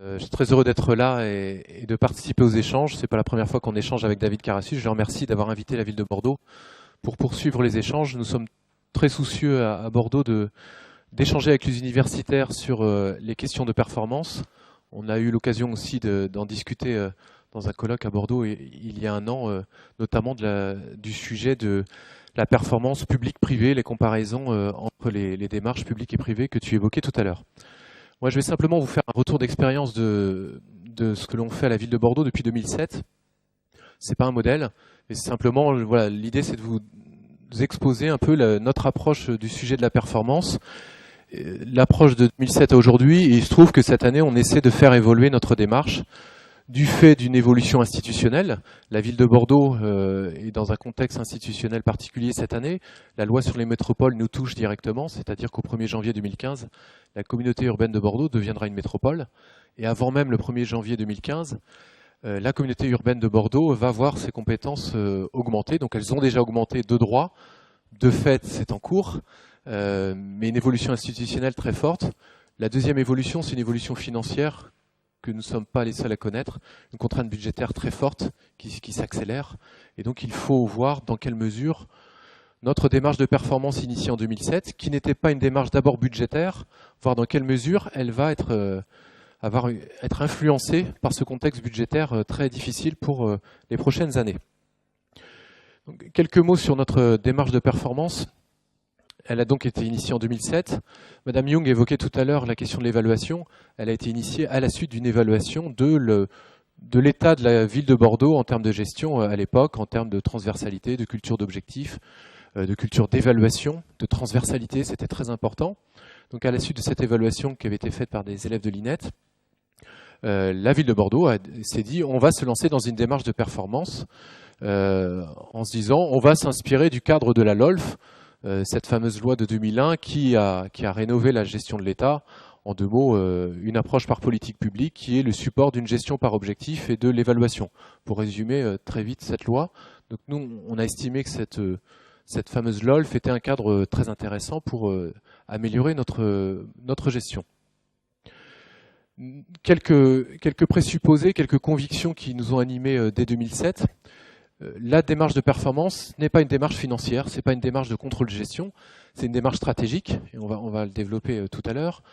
Je suis très heureux d'être là et de participer aux échanges. C'est pas la première fois qu'on échange avec David Carassus. Je le remercie d'avoir invité la ville de Bordeaux pour poursuivre les échanges. Nous sommes très soucieux à Bordeaux d'échanger avec les universitaires sur les questions de performance. On a eu l'occasion aussi d'en discuter dans un colloque à Bordeaux il y a un an, notamment du sujet de la performance publique-privée, les comparaisons entre les démarches publiques et privées que tu évoquais tout à l'heure. Moi, je vais simplement vous faire un retour d'expérience de ce que l'on fait à la ville de Bordeaux depuis 2007. C'est pas un modèle, mais c'est simplement, voilà, l'idée c'est de vous exposer un peu notre approche du sujet de la performance, l'approche de 2007 à aujourd'hui, et il se trouve que cette année, on essaie de faire évoluer notre démarche du fait d'une évolution institutionnelle. La ville de Bordeaux est dans un contexte institutionnel particulier cette année. La loi sur les métropoles nous touche directement, c'est-à-dire qu'au 1er janvier 2015, la communauté urbaine de Bordeaux deviendra une métropole. Et avant même le 1er janvier 2015, la communauté urbaine de Bordeaux va voir ses compétences augmenter. Donc elles ont déjà augmenté de droit. De fait, c'est en cours, mais une évolution institutionnelle très forte. La deuxième évolution, c'est une évolution financière que nous ne sommes pas les seuls à connaître, une contrainte budgétaire très forte qui s'accélère. Et donc il faut voir dans quelle mesure notre démarche de performance initiée en 2007, qui n'était pas une démarche d'abord budgétaire, voir dans quelle mesure elle va être influencée par ce contexte budgétaire très difficile pour les prochaines années. Donc, quelques mots sur notre démarche de performance. Elle a donc été initiée en 2007. Madame Young évoquait tout à l'heure la question de l'évaluation. Elle a été initiée à la suite d'une évaluation de l'état de la ville de Bordeaux en termes de gestion à l'époque, en termes de transversalité, de culture d'objectifs, de culture d'évaluation, de transversalité, c'était très important. Donc à la suite de cette évaluation qui avait été faite par des élèves de l'INET, la ville de Bordeaux s'est dit on va se lancer dans une démarche de performance en se disant on va s'inspirer du cadre de la LOLF, cette fameuse loi de 2001 qui a rénové la gestion de l'État. En deux mots, une approche par politique publique qui est le support d'une gestion par objectif et de l'évaluation. Pour résumer très vite cette loi, donc nous, on a estimé que cette fameuse LOLF était un cadre très intéressant pour améliorer notre gestion. Quelques présupposés, quelques convictions qui nous ont animés dès 2007. La démarche de performance n'est pas une démarche financière, c'est pas une démarche de contrôle de gestion, c'est une démarche stratégique, et on va le développer tout à l'heure.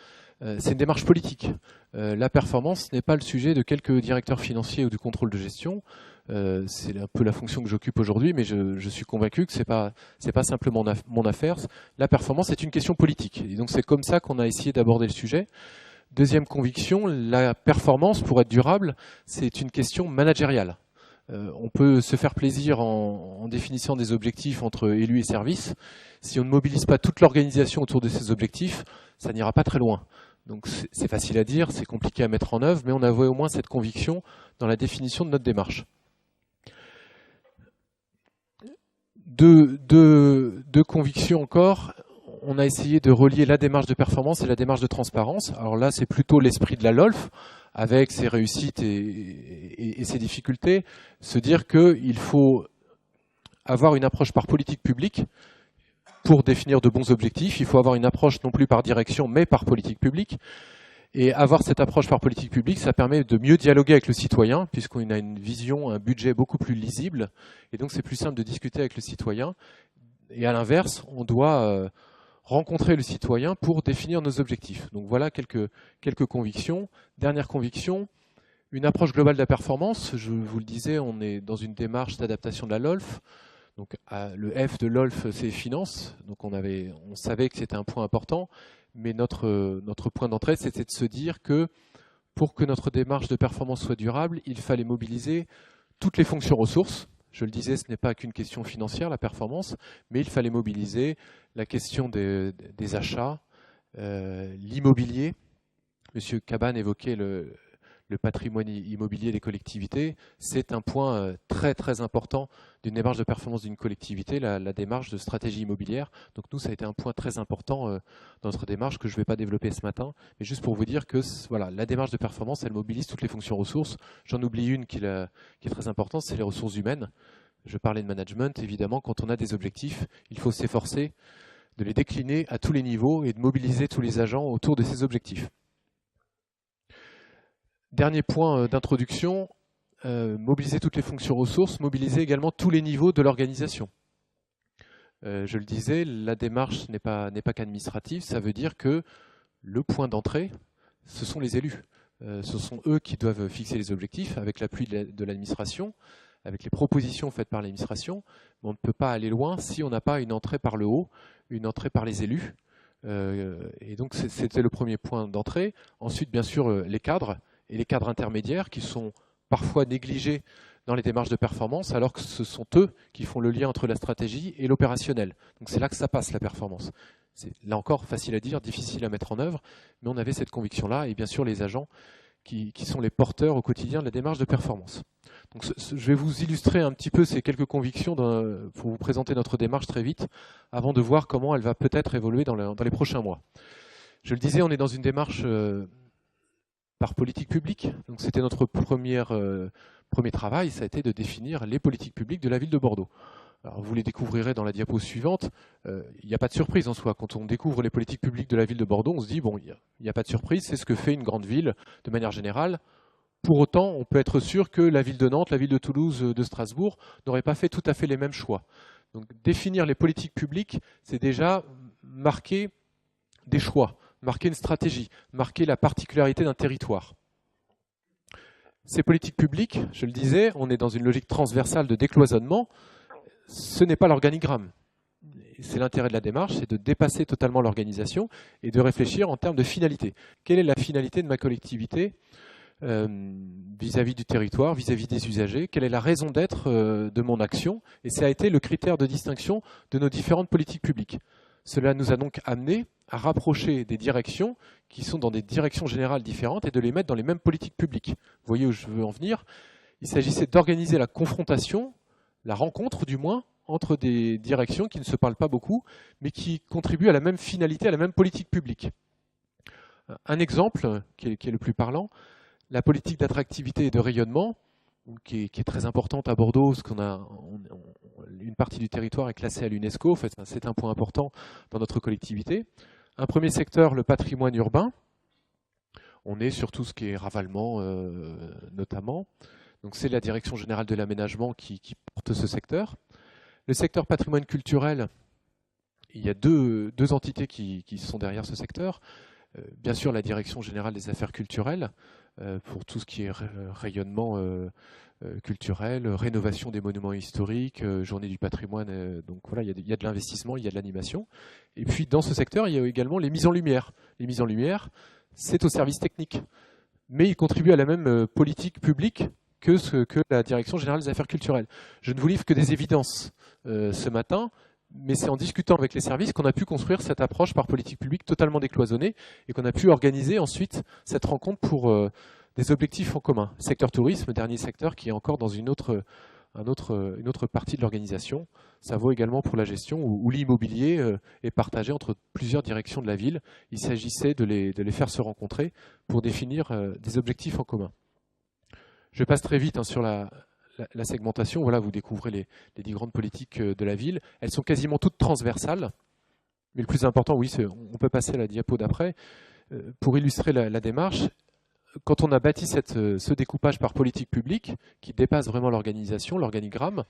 C'est une démarche politique. La performance n'est pas le sujet de quelques directeurs financiers ou du contrôle de gestion. C'est un peu la fonction que j'occupe aujourd'hui, mais je suis convaincu que c'est pas simplement mon affaire. La performance est une question politique. Et donc c'est comme ça qu'on a essayé d'aborder le sujet. Deuxième conviction, la performance, pour être durable, c'est une question managériale. On peut se faire plaisir en définissant des objectifs entre élus et services. Si on ne mobilise pas toute l'organisation autour de ces objectifs, ça n'ira pas très loin. Donc c'est facile à dire, c'est compliqué à mettre en œuvre, mais on avait au moins cette conviction dans la définition de notre démarche. Deux convictions encore. On a essayé de relier la démarche de performance et la démarche de transparence. Alors là, c'est plutôt l'esprit de la LOLF, avec ses réussites et ses difficultés, se dire qu'il faut avoir une approche par politique publique pour définir de bons objectifs. Il faut avoir une approche non plus par direction, mais par politique publique. Et avoir cette approche par politique publique, ça permet de mieux dialoguer avec le citoyen, puisqu'on a une vision, un budget beaucoup plus lisible. Et donc, c'est plus simple de discuter avec le citoyen. Et à l'inverse, on doit rencontrer le citoyen pour définir nos objectifs. Donc voilà quelques convictions. Dernière conviction, une approche globale de la performance. Je vous le disais, on est dans une démarche d'adaptation de la LOLF. Donc le F de LOLF, c'est finance. Donc on savait que c'était un point important, mais notre point d'entrée, c'était de se dire que pour que notre démarche de performance soit durable, il fallait mobiliser toutes les fonctions ressources. Je le disais, ce n'est pas qu'une question financière, la performance, mais il fallait mobiliser la question des achats, l'immobilier. Monsieur Cabane évoquait le patrimoine immobilier des collectivités. C'est un point très très important d'une démarche de performance d'une collectivité, la démarche de stratégie immobilière. Donc nous, ça a été un point très important dans notre démarche que je ne vais pas développer ce matin, mais juste pour vous dire que voilà, la démarche de performance, elle mobilise toutes les fonctions ressources. J'en oublie une qui est très importante, c'est les ressources humaines. Je parlais de management, évidemment, quand on a des objectifs, il faut s'efforcer de les décliner à tous les niveaux et de mobiliser tous les agents autour de ces objectifs. Dernier point d'introduction, mobiliser toutes les fonctions ressources, mobiliser également tous les niveaux de l'organisation. Je le disais, la démarche n'est pas qu'administrative, ça veut dire que le point d'entrée, ce sont les élus. Ce sont eux qui doivent fixer les objectifs avec l'appui de l'administration, avec les propositions faites par l'administration. Mais on ne peut pas aller loin si on n'a pas une entrée par le haut, une entrée par les élus. Et donc c'était le premier point d'entrée. Ensuite, bien sûr, les cadres et les cadres intermédiaires qui sont parfois négligés dans les démarches de performance, alors que ce sont eux qui font le lien entre la stratégie et l'opérationnel. Donc c'est là que ça passe, la performance. C'est là encore facile à dire, difficile à mettre en œuvre, mais on avait cette conviction-là, et bien sûr les agents qui sont les porteurs au quotidien de la démarche de performance. Donc je vais vous illustrer un petit peu ces quelques convictions pour vous présenter notre démarche très vite, avant de voir comment elle va peut-être évoluer dans les prochains mois. Je le disais, on est dans une démarche par politique publique. Donc c'était notre premier travail, ça a été de définir les politiques publiques de la ville de Bordeaux. Alors vous les découvrirez dans la diapo suivante. Il n'y a pas de surprise en soi. Quand on découvre les politiques publiques de la ville de Bordeaux, on se dit, bon, il n'y a pas de surprise, c'est ce que fait une grande ville de manière générale. Pour autant, on peut être sûr que la ville de Nantes, la ville de Toulouse, de Strasbourg n'auraient pas fait tout à fait les mêmes choix. Donc définir les politiques publiques, c'est déjà marquer des choix, marquer une stratégie, marquer la particularité d'un territoire. Ces politiques publiques, je le disais, on est dans une logique transversale de décloisonnement. Ce n'est pas l'organigramme. C'est l'intérêt de la démarche, c'est de dépasser totalement l'organisation et de réfléchir en termes de finalité. Quelle est la finalité de ma collectivité vis-à-vis du territoire, vis-à-vis des usagers? Quelle est la raison d'être de mon action? Et ça a été le critère de distinction de nos différentes politiques publiques. Cela nous a donc amené à rapprocher des directions qui sont dans des directions générales différentes et de les mettre dans les mêmes politiques publiques. Vous voyez où je veux en venir? Il s'agissait d'organiser la confrontation, la rencontre du moins, entre des directions qui ne se parlent pas beaucoup, mais qui contribuent à la même finalité, à la même politique publique. Un exemple qui est le plus parlant, la politique d'attractivité et de rayonnement, qui est très importante à Bordeaux, parce qu'on a une partie du territoire est classée à l'UNESCO, en fait, c'est un point important dans notre collectivité. Un premier secteur, le patrimoine urbain. On est sur tout ce qui est ravalement, notamment. Donc c'est la Direction générale de l'aménagement qui porte ce secteur. Le secteur patrimoine culturel, il y a deux entités qui sont derrière ce secteur. Bien sûr, la Direction générale des affaires culturelles, pour tout ce qui est rayonnement culturel, rénovation des monuments historiques, journée du patrimoine. Donc voilà, il y a de l'investissement, il y a de l'animation. Et puis dans ce secteur, il y a également les mises en lumière. Les mises en lumière, c'est au service technique. Mais il contribue à la même politique publique que la Direction générale des affaires culturelles. Je ne vous livre que des évidences ce matin, mais c'est en discutant avec les services qu'on a pu construire cette approche par politique publique totalement décloisonnée et qu'on a pu organiser ensuite cette rencontre pour des objectifs en commun. Secteur tourisme, dernier secteur qui est encore dans une autre partie de l'organisation. Ça vaut également pour la gestion où l'immobilier est partagé entre plusieurs directions de la ville. Il s'agissait de les faire se rencontrer pour définir des objectifs en commun. Je passe très vite sur la segmentation. Voilà, vous découvrez les 10 grandes politiques de la ville. Elles sont quasiment toutes transversales. Mais le plus important, oui, on peut passer à la diapo d'après. Pour illustrer la démarche, quand on a bâti ce découpage par politique publique, qui dépasse vraiment l'organisation, l'organigramme,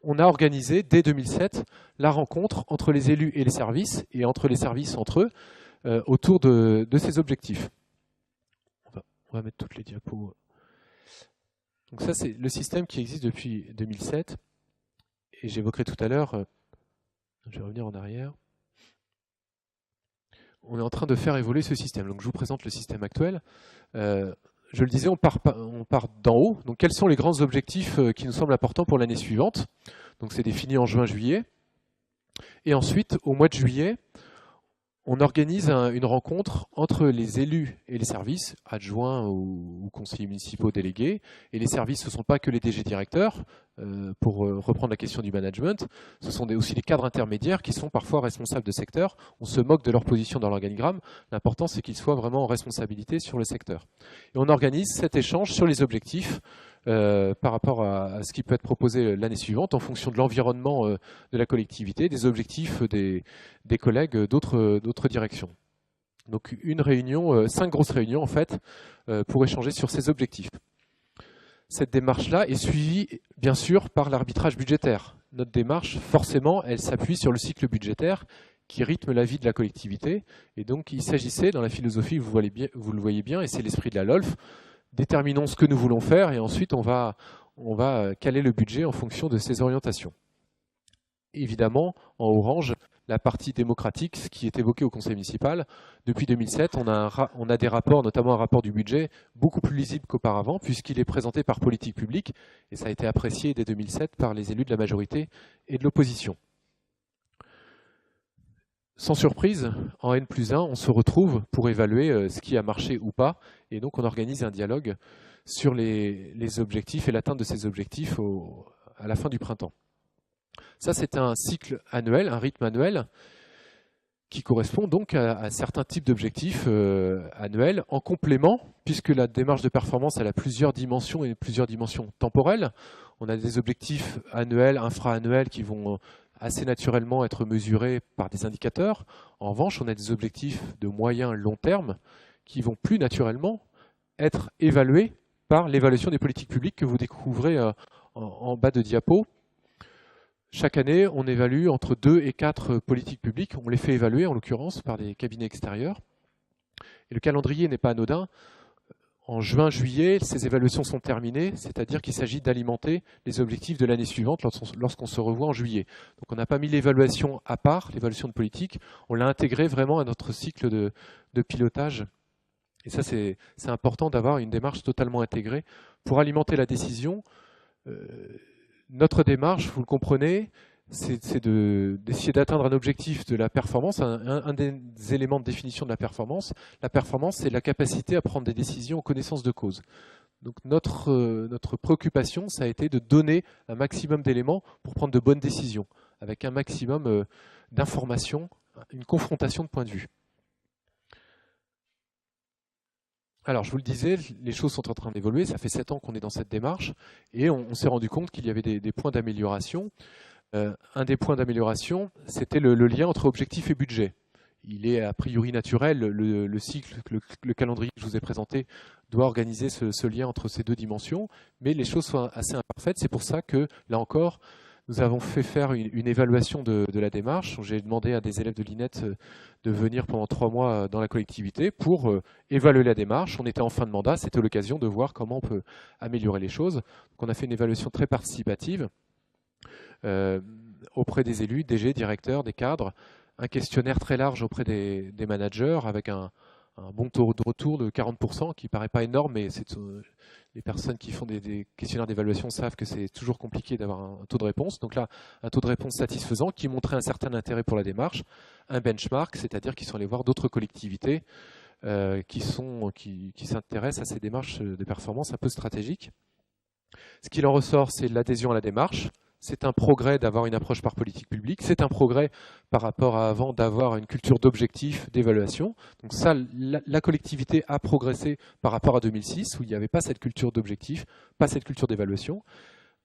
on a organisé dès 2007 la rencontre entre les élus et les services, et entre les services entre eux, autour de ces objectifs. On va mettre toutes les diapos. Donc ça, c'est le système qui existe depuis 2007. Et j'évoquerai tout à l'heure, je vais revenir en arrière. On est en train de faire évoluer ce système. Donc je vous présente le système actuel. Je le disais, on part d'en haut. Donc quels sont les grands objectifs qui nous semblent importants pour l'année suivante? Donc c'est défini en juin-juillet. Et ensuite, au mois de juillet, on organise une rencontre entre les élus et les services, adjoints ou conseillers municipaux délégués. Et les services, ce ne sont pas que les DG directeurs, pour reprendre la question du management, ce sont aussi les cadres intermédiaires qui sont parfois responsables de secteur. On se moque de leur position dans l'organigramme. L'important, c'est qu'ils soient vraiment en responsabilité sur le secteur. Et on organise cet échange sur les objectifs par rapport à ce qui peut être proposé l'année suivante en fonction de l'environnement de la collectivité, des objectifs des collègues d'autres directions. Donc une réunion, 5 grosses réunions en fait, pour échanger sur ces objectifs. Cette démarche-là est suivie bien sûr par l'arbitrage budgétaire. Notre démarche, forcément, elle s'appuie sur le cycle budgétaire qui rythme la vie de la collectivité. Et donc il s'agissait, dans la philosophie, vous le voyez bien, et c'est l'esprit de la LOLF, déterminons ce que nous voulons faire et ensuite on va caler le budget en fonction de ces orientations. Évidemment, en orange, la partie démocratique, ce qui est évoqué au conseil municipal. Depuis 2007, on a des rapports, notamment un rapport du budget, beaucoup plus lisible qu'auparavant, puisqu'il est présenté par politique publique, et ça a été apprécié dès 2007 par les élus de la majorité et de l'opposition. Sans surprise, en N+1, on se retrouve pour évaluer ce qui a marché ou pas, et donc on organise un dialogue sur les objectifs et l'atteinte de ces objectifs à la fin du printemps. Ça, c'est un cycle annuel, un rythme annuel, qui correspond donc à certains types d'objectifs annuels, en complément, puisque la démarche de performance elle a plusieurs dimensions et plusieurs dimensions temporelles. On a des objectifs annuels, infra-annuels, qui vont assez naturellement être mesurés par des indicateurs. En revanche, on a des objectifs de moyen long terme qui vont plus naturellement être évalués par l'évaluation des politiques publiques que vous découvrez en bas de diapo. Chaque année, on évalue entre 2 et 4 politiques publiques. On les fait évaluer, en l'occurrence, par des cabinets extérieurs. Et le calendrier n'est pas anodin. En juin-juillet, ces évaluations sont terminées, c'est-à-dire qu'il s'agit d'alimenter les objectifs de l'année suivante lorsqu'on se revoit en juillet. Donc on n'a pas mis l'évaluation à part, l'évaluation de politique, on l'a intégrée vraiment à notre cycle de pilotage. Et ça, c'est important d'avoir une démarche totalement intégrée pour alimenter la décision. Notre démarche, vous le comprenez, c'est d'essayer d'atteindre un objectif de la performance, un des éléments de définition de la performance. La performance, c'est la capacité à prendre des décisions en connaissance de cause. Donc notre préoccupation, ça a été de donner un maximum d'éléments pour prendre de bonnes décisions, avec un maximum d'informations, une confrontation de points de vue. Alors, je vous le disais, les choses sont en train d'évoluer. Ça fait 7 ans qu'on est dans cette démarche et on s'est rendu compte qu'il y avait des points d'amélioration. Un des points d'amélioration, c'était le lien entre objectif et budget. Il est a priori naturel, le cycle, le calendrier que je vous ai présenté doit organiser ce lien entre ces deux dimensions, mais les choses sont assez imparfaites. C'est pour ça que, là encore, nous avons fait faire une évaluation de la démarche. J'ai demandé à des élèves de l'INET de venir pendant 3 mois dans la collectivité pour évaluer la démarche. On était en fin de mandat, c'était l'occasion de voir comment on peut améliorer les choses. Donc on a fait une évaluation très participative auprès des élus, DG, directeurs, des cadres, un questionnaire très large auprès des managers avec un bon taux de retour de 40%, qui ne paraît pas énorme, mais les personnes qui font des questionnaires d'évaluation savent que c'est toujours compliqué d'avoir un taux de réponse. Donc là, un taux de réponse satisfaisant qui montrait un certain intérêt pour la démarche, un benchmark, c'est-à-dire qu'ils sont allés voir d'autres collectivités qui s'intéressent à ces démarches de performance un peu stratégiques. Ce qu'il en ressort, c'est l'adhésion à la démarche. C'est un progrès d'avoir une approche par politique publique. C'est un progrès par rapport à avant d'avoir une culture d'objectif, d'évaluation. Donc ça, la collectivité a progressé par rapport à 2006, où il n'y avait pas cette culture d'objectif, pas cette culture d'évaluation.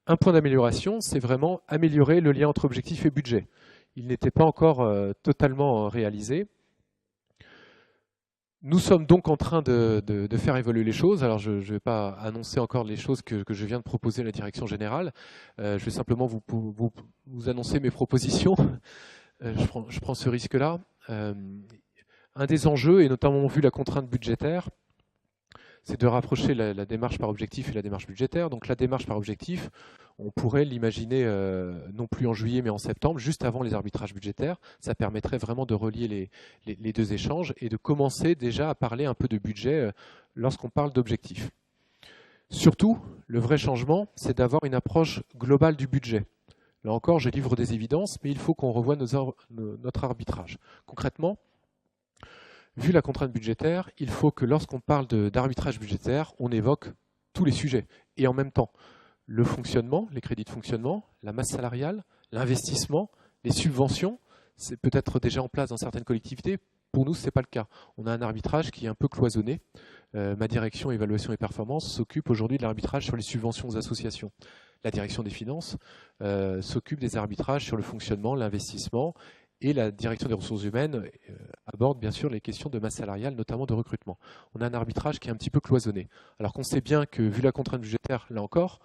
Un point d'amélioration, c'est vraiment améliorer le lien entre objectif et budget. Il n'était pas encore totalement réalisé. Nous sommes donc en train de faire évoluer les choses. Alors, je ne vais pas annoncer encore les choses que je viens de proposer à la direction générale. Je vais simplement vous annoncer mes propositions. Je prends ce risque-là. Un des enjeux, et notamment vu la contrainte budgétaire, c'est de rapprocher la démarche par objectif et la démarche budgétaire. Donc la démarche par objectif, on pourrait l'imaginer non plus en juillet mais en septembre, juste avant les arbitrages budgétaires. Ça permettrait vraiment de relier les deux échanges et de commencer déjà à parler un peu de budget lorsqu'on parle d'objectifs. Surtout, le vrai changement, c'est d'avoir une approche globale du budget. Là encore, je livre des évidences, mais il faut qu'on revoie notre arbitrage. Concrètement, vu la contrainte budgétaire, il faut que lorsqu'on parle d'arbitrage budgétaire, on évoque tous les sujets. Et en même temps, le fonctionnement, les crédits de fonctionnement, la masse salariale, l'investissement, les subventions, c'est peut-être déjà en place dans certaines collectivités. Pour nous, ce n'est pas le cas. On a un arbitrage qui est un peu cloisonné. Ma direction évaluation et performance s'occupe aujourd'hui de l'arbitrage sur les subventions aux associations. La direction des finances s'occupe des arbitrages sur le fonctionnement, l'investissement Et la direction des ressources humaines aborde bien sûr les questions de masse salariale, notamment de recrutement. On a un arbitrage qui est un petit peu cloisonné. Alors qu'on sait bien que, vu la contrainte budgétaire, là encore,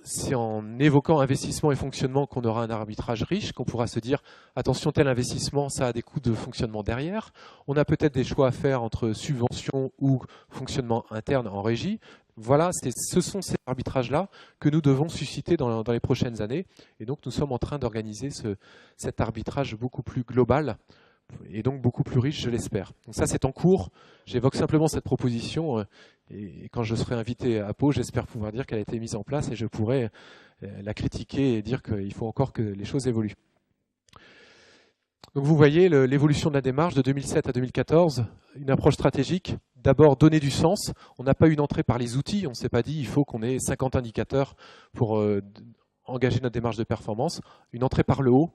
c'est en évoquant investissement et fonctionnement qu'on aura un arbitrage riche, qu'on pourra se dire attention, tel investissement, ça a des coûts de fonctionnement derrière. On a peut-être des choix à faire entre subvention ou fonctionnement interne en régie. Voilà, ce sont ces arbitrages-là que nous devons susciter dans les prochaines années. Et donc, nous sommes en train d'organiser cet arbitrage beaucoup plus global et donc beaucoup plus riche, je l'espère. Donc ça, c'est en cours. J'évoque simplement cette proposition et quand je serai invité à Pau, j'espère pouvoir dire qu'elle a été mise en place et je pourrai la critiquer et dire qu'il faut encore que les choses évoluent. Donc vous voyez l'évolution de la démarche de 2007 à 2014, une approche stratégique. D'abord, donner du sens. On n'a pas eu une entrée par les outils. On ne s'est pas dit il faut qu'on ait 50 indicateurs pour engager notre démarche de performance. Une entrée par le haut.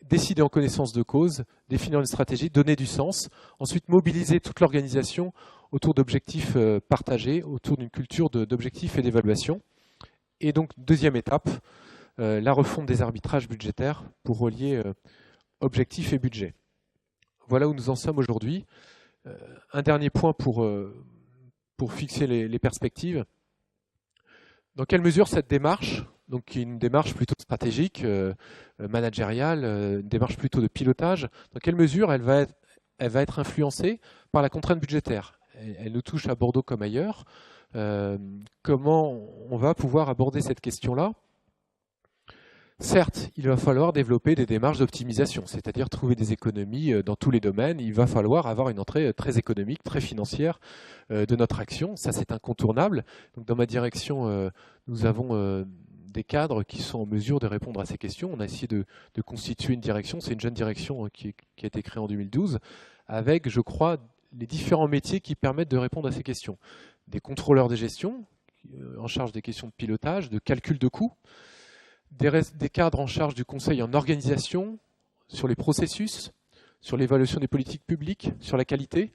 Décider en connaissance de cause, définir une stratégie, donner du sens. Ensuite, mobiliser toute l'organisation autour d'objectifs partagés, autour d'une culture d'objectifs et d'évaluation. Et donc, deuxième étape, la refonte des arbitrages budgétaires pour relier objectifs et budget. Voilà où nous en sommes aujourd'hui. Un dernier point pour fixer les perspectives. Dans quelle mesure cette démarche, donc une démarche plutôt stratégique, managériale, une démarche plutôt de pilotage, dans quelle mesure elle va être influencée par la contrainte budgétaire? Elle nous touche à Bordeaux comme ailleurs. Comment on va pouvoir aborder cette question-là? Certes, il va falloir développer des démarches d'optimisation, c'est-à-dire trouver des économies dans tous les domaines. Il va falloir avoir une entrée très économique, très financière de notre action. Ça, c'est incontournable. Donc, dans ma direction, nous avons des cadres qui sont en mesure de répondre à ces questions. On a essayé de constituer une direction. C'est une jeune direction qui a été créée en 2012, avec, je crois, les différents métiers qui permettent de répondre à ces questions. Des contrôleurs de gestion, en charge des questions de pilotage, de calcul de coûts, des cadres en charge du conseil en organisation, sur les processus, sur l'évaluation des politiques publiques, sur la qualité.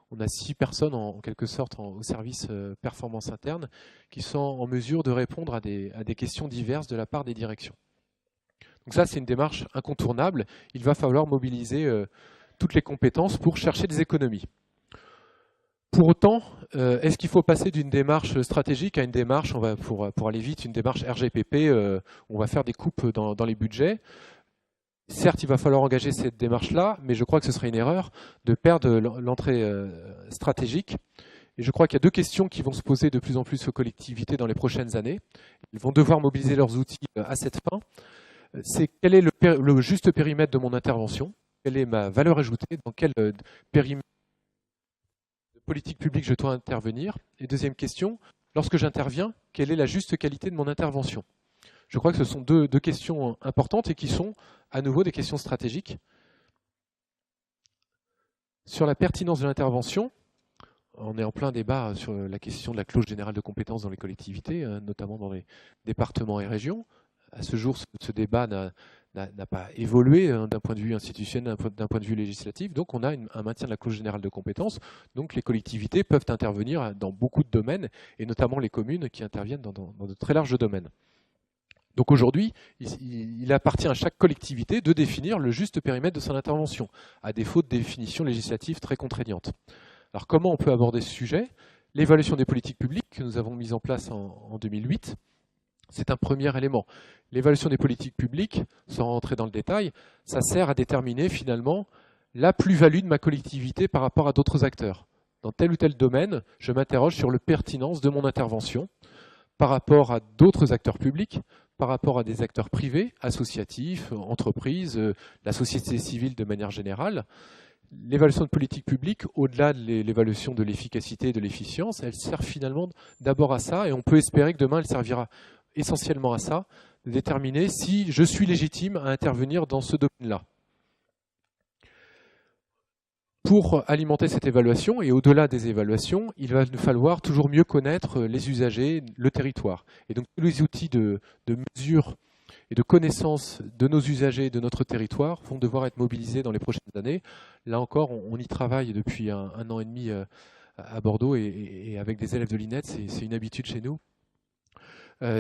On a 6 personnes en quelque sorte au service performance interne qui sont en mesure de répondre à des questions diverses de la part des directions. Donc ça, c'est une démarche incontournable. Il va falloir mobiliser toutes les compétences pour chercher des économies. Pour autant, est-ce qu'il faut passer d'une démarche stratégique à une démarche, pour aller vite, une démarche RGPP, on va faire des coupes dans les budgets? Certes, il va falloir engager cette démarche-là, mais je crois que ce serait une erreur de perdre l'entrée stratégique. Et je crois qu'il y a 2 questions qui vont se poser de plus en plus aux collectivités dans les prochaines années. Ils vont devoir mobiliser leurs outils à cette fin. C'est quel est le juste périmètre de mon intervention? Quelle est ma valeur ajoutée? Dans quel périmètre politique publique je dois intervenir? Et deuxième question, lorsque j'interviens, quelle est la juste qualité de mon intervention? Je crois que ce sont deux questions importantes et qui sont à nouveau des questions stratégiques. Sur la pertinence de l'intervention, on est en plein débat sur la question de la clause générale de compétences dans les collectivités, notamment dans les départements et régions. À ce jour, ce débat n'a pas évolué d'un point de vue institutionnel, d'un point de vue législatif. Donc on a un maintien de la clause générale de compétences. Donc les collectivités peuvent intervenir dans beaucoup de domaines, et notamment les communes qui interviennent dans de très larges domaines. Donc aujourd'hui, il appartient à chaque collectivité de définir le juste périmètre de son intervention, à défaut de définition législative très contraignante. Alors comment on peut aborder ce sujet? L'évaluation des politiques publiques que nous avons mise en place en 2008, c'est un premier élément. L'évaluation des politiques publiques, sans rentrer dans le détail, ça sert à déterminer finalement la plus-value de ma collectivité par rapport à d'autres acteurs. Dans tel ou tel domaine, je m'interroge sur la pertinence de mon intervention par rapport à d'autres acteurs publics, par rapport à des acteurs privés, associatifs, entreprises, la société civile de manière générale. L'évaluation de politique publique, au-delà de l'évaluation de l'efficacité et de l'efficience, elle sert finalement d'abord à ça, et on peut espérer que demain elle servira essentiellement à ça, de déterminer si je suis légitime à intervenir dans ce domaine-là. Pour alimenter cette évaluation, et au-delà des évaluations, il va nous falloir toujours mieux connaître les usagers, le territoire. Et donc tous les outils de mesure et de connaissance de nos usagers, de notre territoire, vont devoir être mobilisés dans les prochaines années. Là encore, on y travaille depuis un an et demi à Bordeaux, et avec des élèves de l'INET, c'est une habitude chez nous,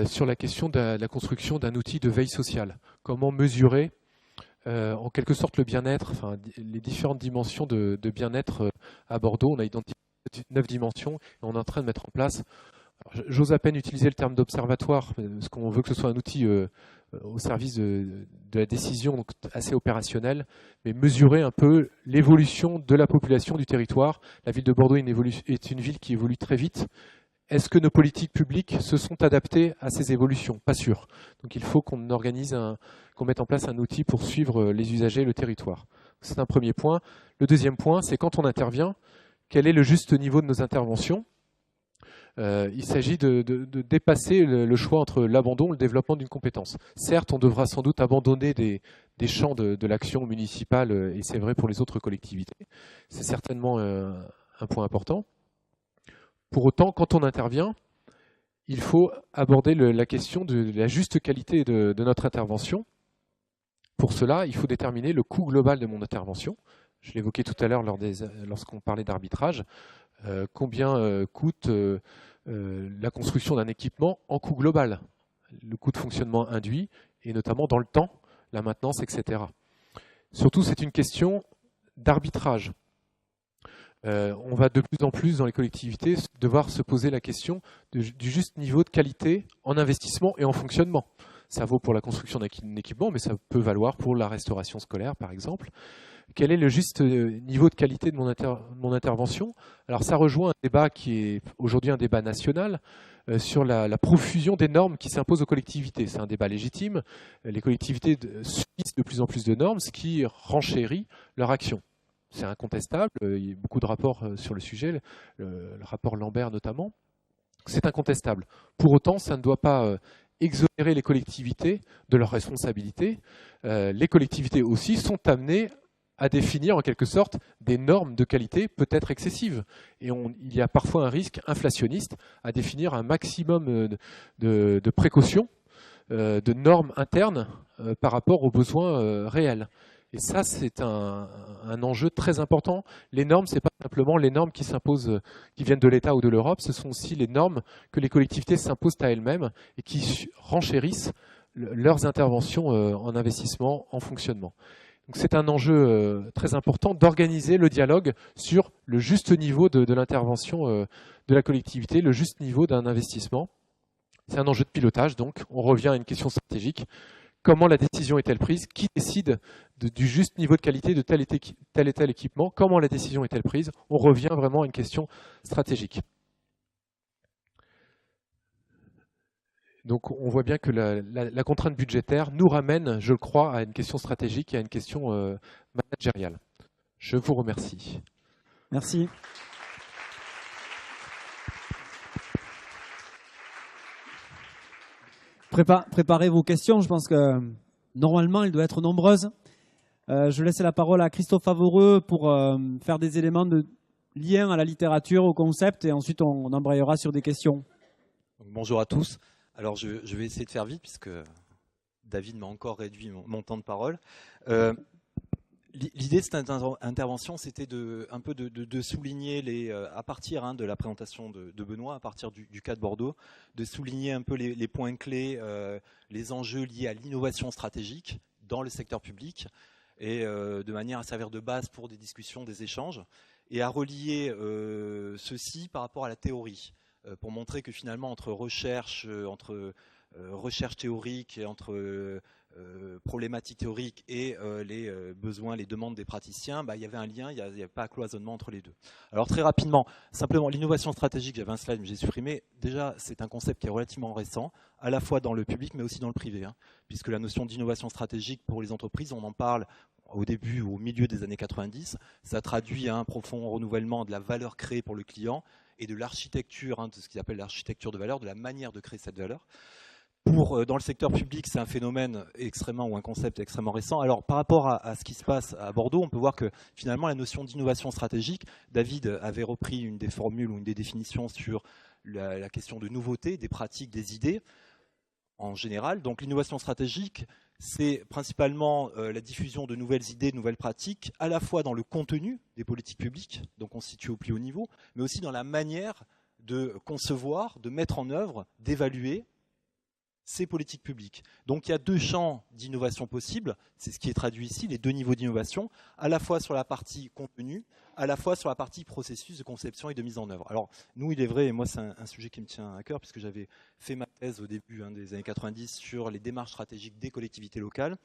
sur la question de la construction d'un outil de veille sociale. Comment mesurer en quelque sorte le bien-être, enfin les différentes dimensions de bien-être à Bordeaux. On a identifié 9 dimensions et on est en train de mettre en place. J'ose à peine utiliser le terme d'observatoire, parce qu'on veut que ce soit un outil au service de la décision, donc assez opérationnel, mais mesurer un peu l'évolution de la population du territoire. La ville de Bordeaux est une ville qui évolue très vite. Est-ce que nos politiques publiques se sont adaptées à ces évolutions? Pas sûr. Donc il faut qu'on qu'on mette en place un outil pour suivre les usagers et le territoire. C'est un premier point. Le deuxième point, c'est quand on intervient, quel est le juste niveau de nos interventions? Il s'agit de dépasser le choix entre l'abandon et le développement d'une compétence. Certes, on devra sans doute abandonner des champs de l'action municipale, et c'est vrai pour les autres collectivités. C'est certainement un point important. Pour autant, quand on intervient, il faut aborder la question de la juste qualité de notre intervention. Pour cela, il faut déterminer le coût global de mon intervention. Je l'évoquais tout à l'heure lorsqu'on parlait d'arbitrage. Combien coûte la construction d'un équipement en coût global, le coût de fonctionnement induit, et notamment dans le temps, la maintenance, etc. Surtout, c'est une question d'arbitrage. On va de plus en plus dans les collectivités devoir se poser la question du juste niveau de qualité en investissement et en fonctionnement. Ça vaut pour la construction d'un équipement, mais ça peut valoir pour la restauration scolaire, par exemple. Quel est le juste niveau de qualité de mon intervention? Alors ça rejoint un débat qui est aujourd'hui un débat national sur la profusion des normes qui s'imposent aux collectivités. C'est un débat légitime. Les collectivités subissent de plus en plus de normes, ce qui renchérit leur action. C'est incontestable. Il y a beaucoup de rapports sur le sujet, le rapport Lambert notamment. C'est incontestable. Pour autant, ça ne doit pas exonérer les collectivités de leurs responsabilités. Les collectivités aussi sont amenées à définir en quelque sorte des normes de qualité peut-être excessives. Et il y a parfois un risque inflationniste à définir un maximum de précautions, de normes internes par rapport aux besoins réels. Et ça, c'est un enjeu très important. Les normes, ce n'est pas simplement les normes qui s'imposent, qui viennent de l'État ou de l'Europe, ce sont aussi les normes que les collectivités s'imposent à elles-mêmes et qui renchérissent leurs interventions en investissement, en fonctionnement. Donc c'est un enjeu très important d'organiser le dialogue sur le juste niveau de l'intervention de la collectivité, le juste niveau d'un investissement. C'est un enjeu de pilotage, donc on revient à une question stratégique. Comment la décision est-elle prise? Qui décide du juste niveau de qualité de tel et tel équipement? Comment la décision est-elle prise? On revient vraiment à une question stratégique. Donc on voit bien que la contrainte budgétaire nous ramène, je le crois, à une question stratégique et à une question managériale. Je vous remercie. Merci. Préparez vos questions, je pense que normalement il doit être nombreuses. Je laisse la parole à Christophe Favoreux pour faire des éléments de lien à la littérature, au concept, et ensuite on embrayera sur des questions. Donc, bonjour à tous. Alors je vais essayer de faire vite puisque David m'a encore réduit mon temps de parole. L'idée de cette intervention, c'était un peu de souligner, à partir de la présentation de Benoît, à partir du cas de Bordeaux, de souligner un peu les points clés, les enjeux liés à l'innovation stratégique dans le secteur public, et de manière à servir de base pour des discussions, des échanges, et à relier ceci par rapport à la théorie, pour montrer que finalement entre recherche théorique et entre problématiques théoriques et les besoins, les demandes des praticiens, il y avait un lien, il n'y avait pas un cloisonnement entre les deux. Alors très rapidement, simplement l'innovation stratégique, j'avais un slide mais j'ai supprimé. Déjà, c'est un concept qui est relativement récent, à la fois dans le public mais aussi dans le privé, puisque la notion d'innovation stratégique pour les entreprises, on en parle au début ou au milieu des années 90. Ça traduit un profond renouvellement de la valeur créée pour le client et de l'architecture, de ce qu'ils appellent l'architecture de valeur, de la manière de créer cette valeur. Dans le secteur public, c'est un phénomène ou un concept extrêmement récent. Alors, par rapport à ce qui se passe à Bordeaux, on peut voir que finalement, la notion d'innovation stratégique, David avait repris une des formules ou une des définitions sur la question de nouveauté, des pratiques, des idées en général. Donc, l'innovation stratégique, c'est principalement la diffusion de nouvelles idées, de nouvelles pratiques, à la fois dans le contenu des politiques publiques, donc on se situe au plus haut niveau, mais aussi dans la manière de concevoir, de mettre en œuvre, d'évaluer ces politiques publiques. Donc il y a deux champs d'innovation possibles, c'est ce qui est traduit ici, les deux niveaux d'innovation, à la fois sur la partie contenu, à la fois sur la partie processus de conception et de mise en œuvre. Alors nous, il est vrai, et moi c'est un sujet qui me tient à cœur, puisque j'avais fait ma thèse au début des années 90 sur les démarches stratégiques des collectivités locales,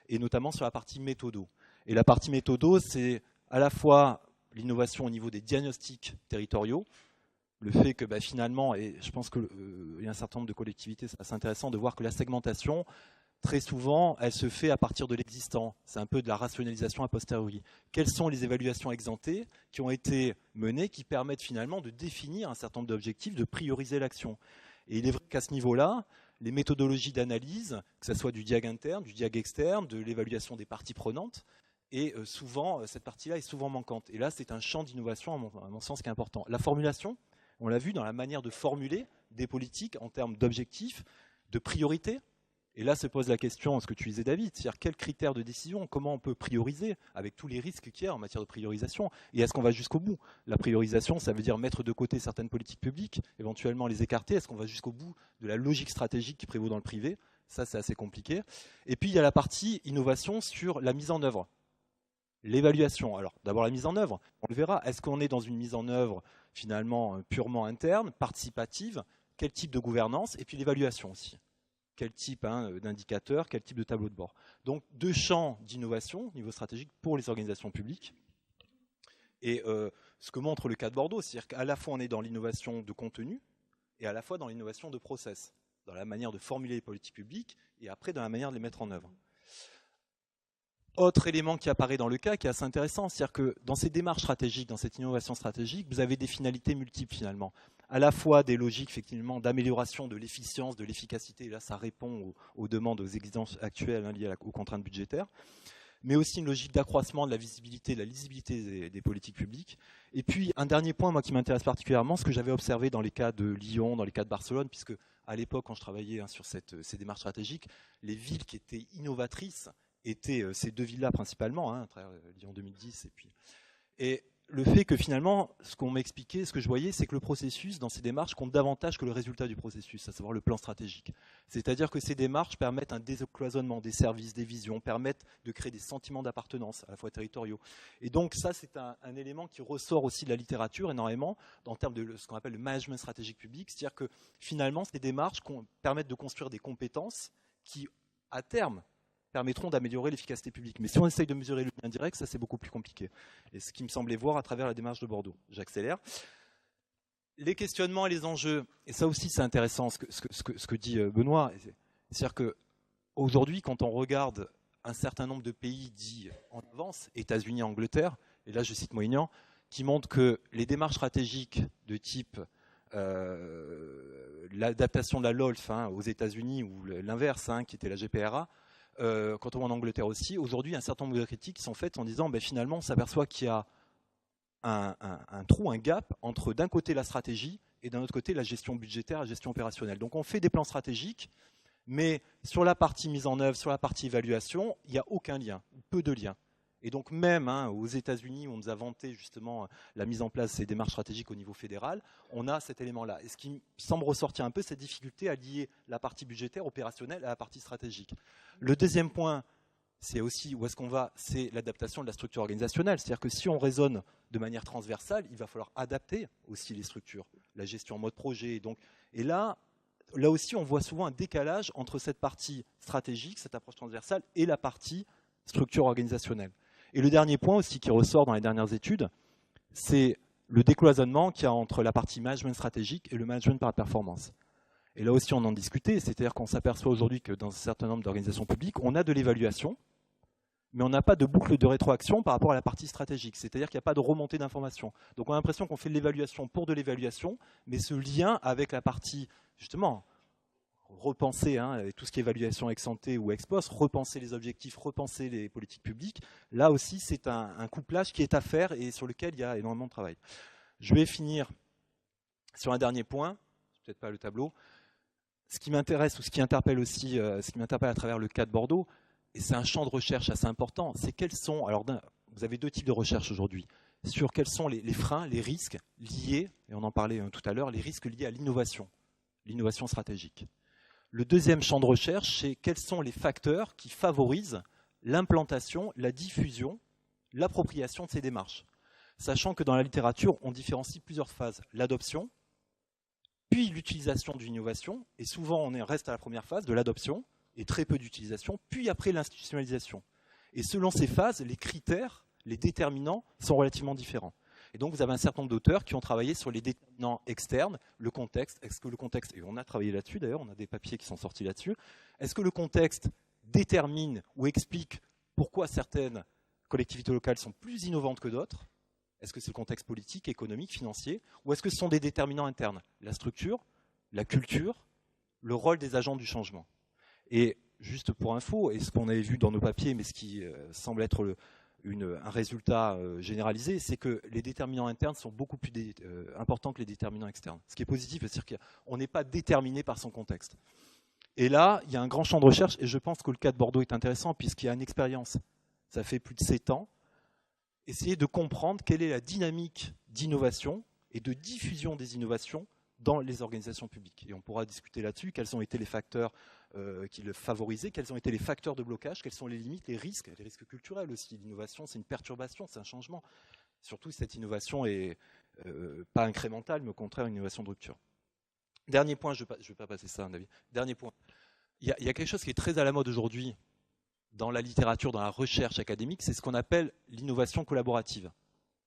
et notamment sur la partie méthodo. Et la partie méthodo, c'est à la fois l'innovation au niveau des diagnostics territoriaux, le fait que finalement, et je pense qu'il y a un certain nombre de collectivités, c'est assez intéressant de voir que la segmentation, très souvent, elle se fait à partir de l'existant. C'est un peu de la rationalisation a posteriori. Quelles sont les évaluations exemptées qui ont été menées, qui permettent finalement de définir un certain nombre d'objectifs, de prioriser l'action. Et il est vrai qu'à ce niveau-là, les méthodologies d'analyse, que ce soit du diag interne, du diag externe, de l'évaluation des parties prenantes, et souvent, cette partie-là est souvent manquante. Et là, c'est un champ d'innovation, à mon sens, qui est important. La formulation, on l'a vu dans la manière de formuler des politiques en termes d'objectifs, de priorités. Et là se pose la question, ce que tu disais David, c'est-à-dire quels critères de décision, comment on peut prioriser avec tous les risques qu'il y a en matière de priorisation, et est-ce qu'on va jusqu'au bout? La priorisation, ça veut dire mettre de côté certaines politiques publiques, éventuellement les écarter, est-ce qu'on va jusqu'au bout de la logique stratégique qui prévaut dans le privé? Ça, c'est assez compliqué. Et puis il y a la partie innovation sur la mise en œuvre. L'évaluation. Alors, d'abord la mise en œuvre, on le verra. Est-ce qu'on est dans une mise en œuvre finalement purement interne, participative? Quel type de gouvernance? Et puis l'évaluation aussi. Quel type d'indicateurs, quel type de tableau de bord? Donc, deux champs d'innovation au niveau stratégique pour les organisations publiques. Et ce que montre le cas de Bordeaux, c'est-à-dire qu'à la fois on est dans l'innovation de contenu et à la fois dans l'innovation de process, dans la manière de formuler les politiques publiques et après dans la manière de les mettre en œuvre. Autre élément qui apparaît dans le cas, qui est assez intéressant, c'est-à-dire que dans ces démarches stratégiques, dans cette innovation stratégique, vous avez des finalités multiples finalement. À la fois des logiques effectivement d'amélioration de l'efficience, de l'efficacité, et là ça répond aux demandes, aux exigences actuelles liées aux contraintes budgétaires, mais aussi une logique d'accroissement de la visibilité, de la lisibilité des politiques publiques. Et puis un dernier point moi qui m'intéresse particulièrement, ce que j'avais observé dans les cas de Lyon, dans les cas de Barcelone, puisque à l'époque quand je travaillais sur ces démarches stratégiques, les villes qui étaient innovatrices étaient ces deux villes-là principalement, à travers Lyon 2010 et le fait que finalement, ce qu'on m'expliquait, ce que je voyais, c'est que le processus dans ces démarches compte davantage que le résultat du processus, à savoir le plan stratégique. C'est-à-dire que ces démarches permettent un décloisonnement des services, des visions, permettent de créer des sentiments d'appartenance, à la fois territoriaux. Et donc ça, c'est un élément qui ressort aussi de la littérature énormément, en termes de ce qu'on appelle le management stratégique public, c'est-à-dire que finalement, ces démarches permettent de construire des compétences qui, à terme, permettront d'améliorer l'efficacité publique. Mais si on essaye de mesurer le lien direct, ça c'est beaucoup plus compliqué. Et ce qui me semblait voir à travers la démarche de Bordeaux. J'accélère. Les questionnements et les enjeux, et ça aussi c'est intéressant ce que dit Benoît, c'est-à-dire qu'aujourd'hui quand on regarde un certain nombre de pays dits en avance, États-Unis, Angleterre, et là je cite Moignan, qui montrent que les démarches stratégiques de type l'adaptation de la LOLF aux États-Unis ou l'inverse qui était la GPRA, quand on va en Angleterre aussi, aujourd'hui, un certain nombre de critiques qui sont faites en disant finalement, on s'aperçoit qu'il y a un trou, un gap entre d'un côté la stratégie et d'un autre côté la gestion budgétaire, la gestion opérationnelle. Donc on fait des plans stratégiques, mais sur la partie mise en œuvre, sur la partie évaluation, il n'y a aucun lien, peu de lien. Et donc même aux États-Unis, où on nous a vanté justement la mise en place de ces démarches stratégiques au niveau fédéral, on a cet élément-là. Et ce qui semble ressortir un peu, cette difficulté à lier la partie budgétaire, opérationnelle à la partie stratégique. Le deuxième point, c'est aussi où est-ce qu'on va, c'est l'adaptation de la structure organisationnelle. C'est-à-dire que si on raisonne de manière transversale, il va falloir adapter aussi les structures, la gestion en mode projet. Et là aussi, on voit souvent un décalage entre cette partie stratégique, cette approche transversale, et la partie structure organisationnelle. Et le dernier point aussi qui ressort dans les dernières études, c'est le décloisonnement qu'il y a entre la partie management stratégique et le management par la performance. Et là aussi, on en discutait, c'est-à-dire qu'on s'aperçoit aujourd'hui que dans un certain nombre d'organisations publiques, on a de l'évaluation, mais on n'a pas de boucle de rétroaction par rapport à la partie stratégique, c'est-à-dire qu'il n'y a pas de remontée d'informations. Donc on a l'impression qu'on fait de l'évaluation pour de l'évaluation, mais ce lien avec la partie, justement, repenser tout ce qui est évaluation ex ante ou ex post, repenser les objectifs, repenser les politiques publiques. Là aussi, c'est un couplage qui est à faire et sur lequel il y a énormément de travail. Je vais finir sur un dernier point, peut-être pas le tableau. Ce qui m'intéresse ou ce qui interpelle aussi, ce qui m'interpelle à travers le cas de Bordeaux, et c'est un champ de recherche assez important, c'est quels sont, alors vous avez deux types de recherche aujourd'hui, sur quels sont les freins, les risques liés, et on en parlait tout à l'heure, les risques liés à l'innovation stratégique. Le deuxième champ de recherche, c'est quels sont les facteurs qui favorisent l'implantation, la diffusion, l'appropriation de ces démarches. Sachant que dans la littérature, on différencie plusieurs phases. L'adoption, puis l'utilisation d'une innovation, et souvent on reste à la première phase de l'adoption, et très peu d'utilisation, puis après l'institutionnalisation. Et selon ces phases, les critères, les déterminants sont relativement différents. Et donc vous avez un certain nombre d'auteurs qui ont travaillé sur les déterminants externes, le contexte, est-ce que le contexte, et on a travaillé là-dessus d'ailleurs, on a des papiers qui sont sortis là-dessus, est-ce que le contexte détermine ou explique pourquoi certaines collectivités locales sont plus innovantes que d'autres? Est-ce que c'est le contexte politique, économique, financier? Ou est-ce que ce sont des déterminants internes? La structure, la culture, le rôle des agents du changement. Et juste pour info, et ce qu'on avait vu dans nos papiers, mais ce qui semble être un résultat généralisé, c'est que les déterminants internes sont beaucoup plus importants que les déterminants externes. Ce qui est positif, c'est-à-dire qu'on n'est pas déterminé par son contexte. Et là, il y a un grand champ de recherche, et je pense que le cas de Bordeaux est intéressant, puisqu'il y a une expérience. Ça fait plus de 7 ans. Essayer de comprendre quelle est la dynamique d'innovation et de diffusion des innovations dans les organisations publiques. Et on pourra discuter là-dessus, quels ont été les facteurs qui le favorisaient, quels ont été les facteurs de blocage, quelles sont les limites, les risques culturels aussi. L'innovation, c'est une perturbation, c'est un changement. Surtout si cette innovation n'est pas incrémentale, mais au contraire une innovation de rupture. Dernier point, je ne vais pas passer ça, David. Dernier point. Il y a quelque chose qui est très à la mode aujourd'hui dans la littérature, dans la recherche académique, c'est ce qu'on appelle l'innovation collaborative,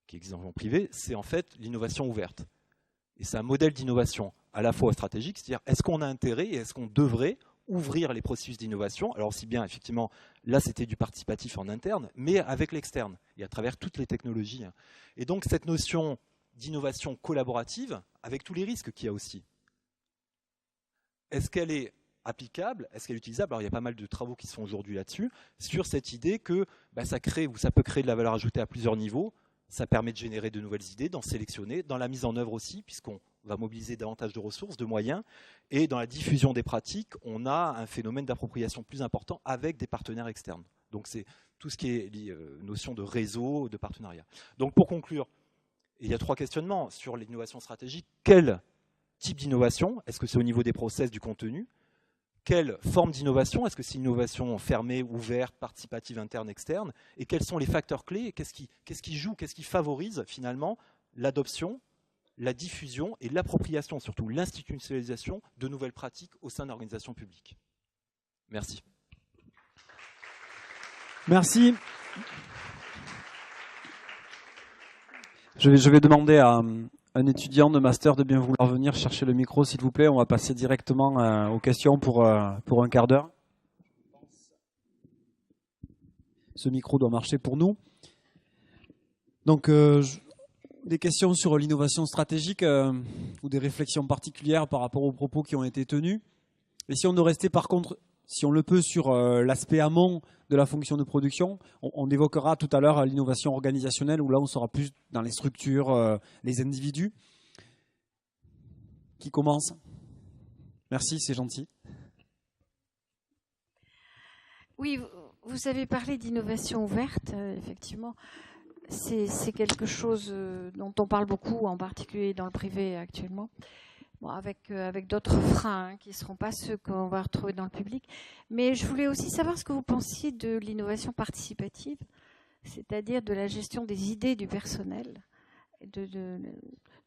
qui existe dans le monde privé, c'est en fait l'innovation ouverte. Et c'est un modèle d'innovation à la fois stratégique, c'est-à-dire est-ce qu'on a intérêt et est-ce qu'on devrait ouvrir les processus d'innovation, alors aussi bien effectivement, là c'était du participatif en interne, mais avec l'externe, et à travers toutes les technologies. Et donc cette notion d'innovation collaborative, avec tous les risques qu'il y a aussi, est-ce qu'elle est applicable, est-ce qu'elle est utilisable? Alors il y a pas mal de travaux qui se font aujourd'hui là-dessus, sur cette idée que ça peut créer de la valeur ajoutée à plusieurs niveaux, ça permet de générer de nouvelles idées, d'en sélectionner, dans la mise en œuvre aussi, puisqu'on va mobiliser davantage de ressources, de moyens, et dans la diffusion des pratiques, on a un phénomène d'appropriation plus important avec des partenaires externes. Donc c'est tout ce qui est notion de réseau, de partenariat. Donc pour conclure, il y a 3 questionnements sur l'innovation stratégique. Quel type d'innovation? Est-ce que c'est au niveau des process, du contenu? Quelle forme d'innovation? Est-ce que c'est une innovation fermée, ouverte, participative, interne, externe? Et quels sont les facteurs clés? Qu'est-ce qui joue, qu'est-ce qui favorise finalement l'adoption, la diffusion et l'appropriation, surtout l'institutionnalisation de nouvelles pratiques au sein d'organisations publiques? Merci. Merci. Je vais demander à un étudiant de master de bien vouloir venir chercher le micro, s'il vous plaît. On va passer directement aux questions pour un quart d'heure. Ce micro doit marcher pour nous. Donc, des questions sur l'innovation stratégique ou des réflexions particulières par rapport aux propos qui ont été tenus. Et si on ne restait par contre, si on le peut, sur l'aspect amont de la fonction de production, on évoquera tout à l'heure l'innovation organisationnelle, où là on sera plus dans les structures, les individus. Qui commence? Merci, c'est gentil. Oui, vous avez parlé d'innovation ouverte, effectivement. C'est quelque chose dont on parle beaucoup, en particulier dans le privé actuellement. Bon, avec d'autres freins qui ne seront pas ceux qu'on va retrouver dans le public. Mais je voulais aussi savoir ce que vous pensiez de l'innovation participative, c'est-à-dire de la gestion des idées du personnel, de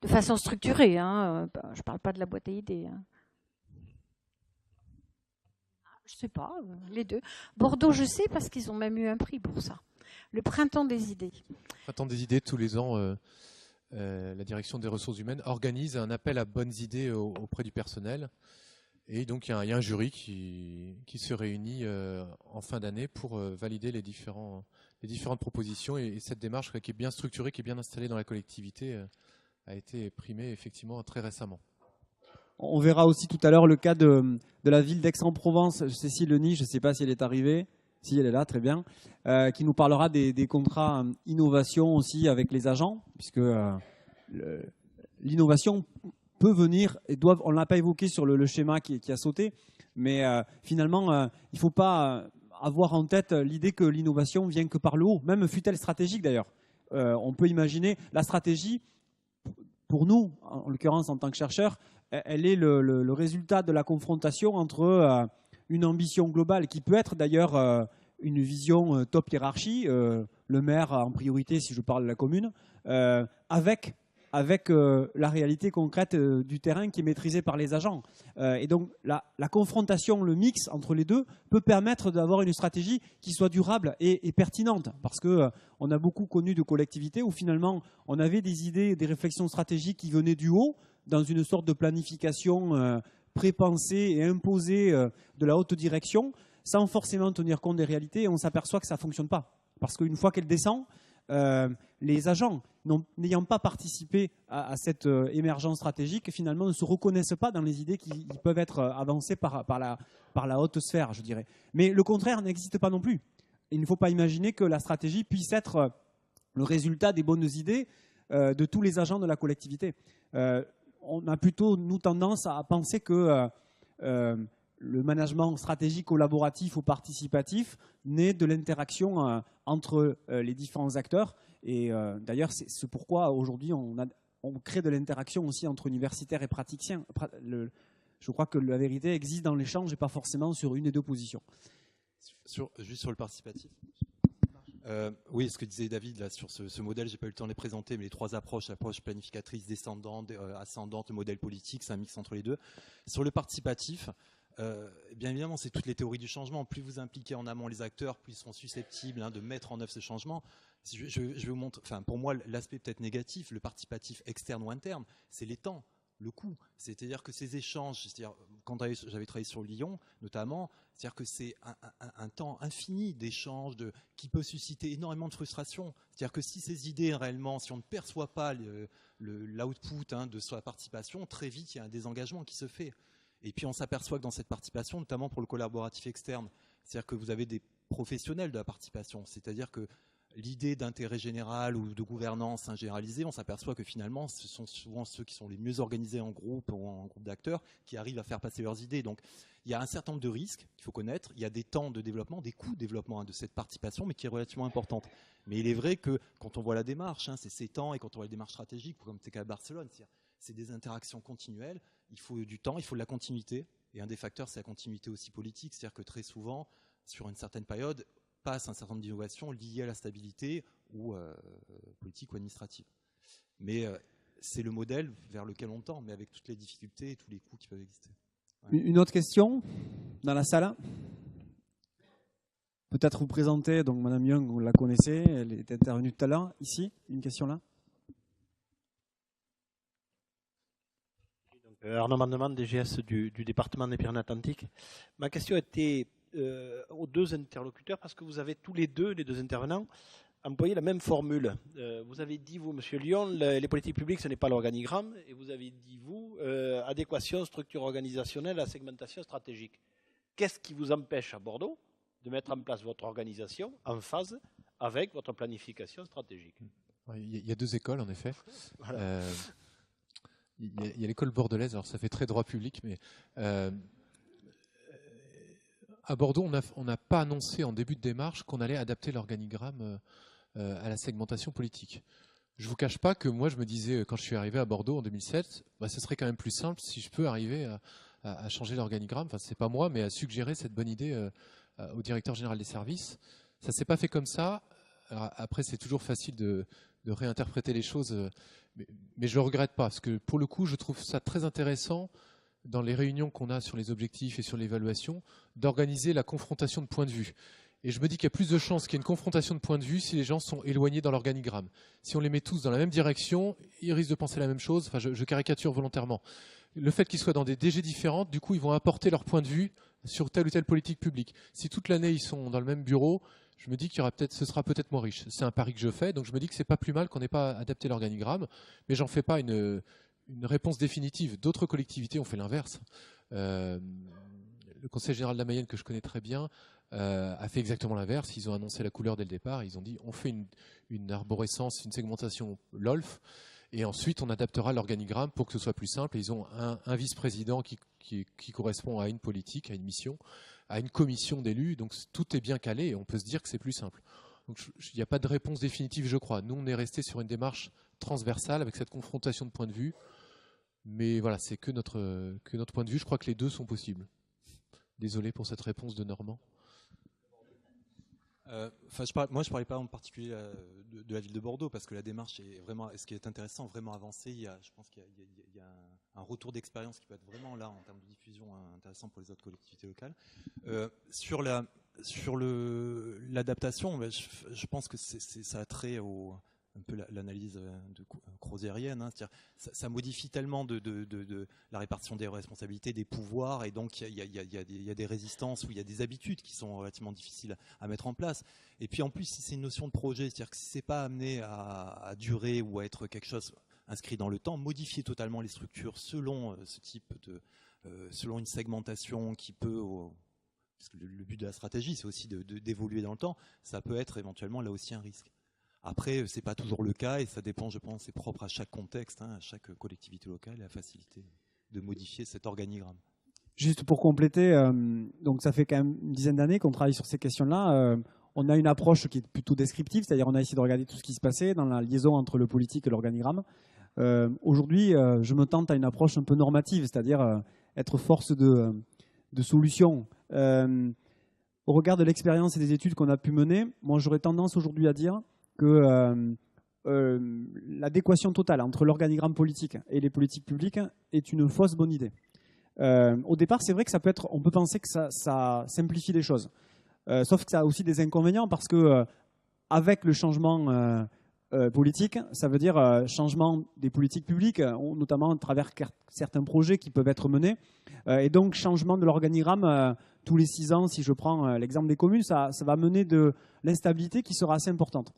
façon structurée. Hein. Je ne parle pas de la boîte à idées. Hein. Je ne sais pas, les deux. Bordeaux, je sais, parce qu'ils ont même eu un prix pour ça. Le printemps des idées. Printemps des idées, tous les ans, la direction des ressources humaines organise un appel à bonnes idées auprès du personnel. Et donc, il y a un jury qui se réunit en fin d'année pour valider les différentes propositions. Et cette démarche qui est bien structurée, qui est bien installée dans la collectivité, a été primée effectivement très récemment. On verra aussi tout à l'heure le cas de la ville d'Aix-en-Provence. Cécile Leny, je ne sais pas si elle est arrivée. Si, elle est là, très bien. Qui nous parlera des contrats innovation aussi avec les agents, puisque l'innovation peut venir, et on ne l'a pas évoqué sur le schéma qui a sauté, mais finalement, il ne faut pas avoir en tête l'idée que l'innovation vient que par le haut, même fut-elle stratégique d'ailleurs. On peut imaginer la stratégie, pour nous, en l'occurrence en tant que chercheurs, elle est le résultat de la confrontation entre une ambition globale qui peut être d'ailleurs une vision top hiérarchie, le maire en priorité si je parle de la commune, avec la réalité concrète du terrain qui est maîtrisée par les agents. Et donc la confrontation, le mix entre les deux peut permettre d'avoir une stratégie qui soit durable et pertinente. Parce qu'on a beaucoup connu de collectivités où finalement on avait des idées, des réflexions stratégiques qui venaient du haut, dans une sorte de planification prépensée et imposée de la haute direction, sans forcément tenir compte des réalités, et on s'aperçoit que ça ne fonctionne pas. Parce qu'une fois qu'elle descend, les agents, n'ayant pas participé à cette émergence stratégique, finalement ne se reconnaissent pas dans les idées qui peuvent être avancées par la haute sphère, je dirais. Mais le contraire n'existe pas non plus. Il ne faut pas imaginer que la stratégie puisse être le résultat des bonnes idées de tous les agents de la collectivité. On a plutôt, nous, tendance à penser que le management stratégique collaboratif ou participatif naît de l'interaction entre les différents acteurs. Et d'ailleurs, c'est pourquoi aujourd'hui on crée de l'interaction aussi entre universitaires et praticiens. Je crois que la vérité existe dans l'échange et pas forcément sur une des deux positions. Juste sur le participatif. Oui, ce que disait David là, sur ce modèle, j'ai pas eu le temps de les présenter, mais les trois approches, approche planificatrice, descendante, ascendante, modèle politique, c'est un mix entre les deux. Sur le participatif, bien évidemment, c'est toutes les théories du changement. Plus vous impliquez en amont les acteurs, plus ils seront susceptibles de mettre en œuvre ce changement. Je vais vous montrer, pour moi, l'aspect peut-être négatif, le participatif externe ou interne, c'est les temps. Le coût, c'est-à-dire que ces échanges, quand j'avais travaillé sur Lyon notamment, c'est-à-dire que c'est un temps infini d'échanges qui peut susciter énormément de frustration. C'est-à-dire que si ces idées réellement, si on ne perçoit pas l'output de sa participation, très vite il y a un désengagement qui se fait. Et puis on s'aperçoit que dans cette participation, notamment pour le collaboratif externe, c'est-à-dire que vous avez des professionnels de la participation, c'est-à-dire que l'idée d'intérêt général ou de gouvernance généralisée, on s'aperçoit que finalement, ce sont souvent ceux qui sont les mieux organisés en groupe ou en groupe d'acteurs qui arrivent à faire passer leurs idées. Donc, il y a un certain nombre de risques qu'il faut connaître. Il y a des temps de développement, des coûts de développement de cette participation, mais qui est relativement importante. Mais il est vrai que quand on voit la démarche, c'est ces temps, et quand on voit la démarche stratégique, comme c'est qu'à Barcelone, c'est des interactions continuelles. Il faut du temps, il faut de la continuité. Et un des facteurs, c'est la continuité aussi politique. C'est-à-dire que très souvent, sur une certaine période, passe un certain nombre d'innovations liées à la stabilité ou politique ou administrative. Mais c'est le modèle vers lequel on tend, mais avec toutes les difficultés et tous les coûts qui peuvent exister. Ouais. Une autre question dans la salle? Peut-être vous présenter, donc Madame Young, vous la connaissez, elle est intervenue tout à l'heure. Ici, une question là. Arnaud Mandeman, DGS du département des Pyrénées-Atlantiques. Ma question était aux deux interlocuteurs, parce que vous avez tous les deux intervenants, employé la même formule. Vous avez dit, vous, Monsieur Lyon, les politiques publiques, ce n'est pas l'organigramme, et vous avez dit, vous, adéquation, structure organisationnelle, la segmentation stratégique. Qu'est-ce qui vous empêche à Bordeaux de mettre en place votre organisation en phase avec votre planification stratégique? Il y a deux écoles, en effet. Voilà. Il y a l'école bordelaise, alors ça fait très droit public, mais à Bordeaux, on n'a pas annoncé en début de démarche qu'on allait adapter l'organigramme à la segmentation politique. Je ne vous cache pas que moi, je me disais, quand je suis arrivé à Bordeaux en 2007, ce serait quand même plus simple si je peux arriver à changer l'organigramme. Enfin, ce n'est pas moi, mais à suggérer cette bonne idée au directeur général des services. Ça ne s'est pas fait comme ça. Alors, après, c'est toujours facile de réinterpréter les choses, mais je ne le regrette pas, parce que pour le coup, je trouve ça très intéressant dans les réunions qu'on a sur les objectifs et sur l'évaluation, d'organiser la confrontation de points de vue. Et je me dis qu'il y a plus de chances qu'il y ait une confrontation de points de vue si les gens sont éloignés dans l'organigramme. Si on les met tous dans la même direction, ils risquent de penser la même chose. Enfin, je caricature volontairement. Le fait qu'ils soient dans des DG différentes, du coup, ils vont apporter leur point de vue sur telle ou telle politique publique. Si toute l'année, ils sont dans le même bureau, je me dis qu'il y aura ce sera peut-être moins riche. C'est un pari que je fais, donc je me dis que c'est pas plus mal qu'on n'ait pas adapté l'organigramme, mais j'en fais pas une réponse définitive. D'autres collectivités ont fait l'inverse. Le Conseil général de la Mayenne, que je connais très bien, a fait exactement l'inverse. Ils ont annoncé la couleur dès le départ. Ils ont dit on fait une arborescence, une segmentation LOLF, et ensuite on adaptera l'organigramme pour que ce soit plus simple. Et ils ont un vice-président qui correspond à une politique, à une mission, à une commission d'élus. Donc tout est bien calé et on peut se dire que c'est plus simple. Donc il n'y a pas de réponse définitive, je crois. Nous, on est resté sur une démarche transversale avec cette confrontation de points de vue. Mais voilà, c'est que notre point de vue. Je crois que les deux sont possibles. Désolé pour cette réponse de Normand. Moi, je parlais pas en particulier de la ville de Bordeaux, parce que la démarche est vraiment, ce qui est intéressant, vraiment avancé. Je pense qu'il y a un retour d'expérience qui peut être vraiment là en termes de diffusion intéressant pour les autres collectivités locales. Sur l'adaptation, je pense que ça a trait un peu l'analyse de Croziérienne, hein, c'est-à-dire ça modifie tellement de la répartition des responsabilités, des pouvoirs, et donc il y a des résistances ou il y a des habitudes qui sont relativement difficiles à mettre en place. Et puis en plus, si c'est une notion de projet, c'est-à-dire que si c'est pas amené à durer ou à être quelque chose inscrit dans le temps, modifier totalement les structures selon ce type selon une segmentation qui peut, parce que le but de la stratégie, c'est aussi d'évoluer dans le temps, ça peut être éventuellement là aussi un risque. Après, c'est pas toujours le cas et ça dépend, je pense, c'est propre à chaque contexte, hein, à chaque collectivité locale, la facilité de modifier cet organigramme. Juste pour compléter, donc ça fait quand même une dizaine d'années qu'on travaille sur ces questions-là. On a une approche qui est plutôt descriptive, c'est-à-dire on a essayé de regarder tout ce qui se passait dans la liaison entre le politique et l'organigramme. Aujourd'hui, je me tente à une approche un peu normative, c'est-à-dire être force de solution. Au regard de l'expérience et des études qu'on a pu mener, moi j'aurais tendance aujourd'hui à dire que l'adéquation totale entre l'organigramme politique et les politiques publiques est une fausse bonne idée. Au départ, c'est vrai que on peut penser que ça simplifie les choses. Sauf que ça a aussi des inconvénients parce que avec le changement politique, ça veut dire changement des politiques publiques, notamment à travers certains projets qui peuvent être menés, et donc changement de l'organigramme tous les 6 ans. Si je prends l'exemple des communes, ça va mener de l'instabilité qui sera assez importante.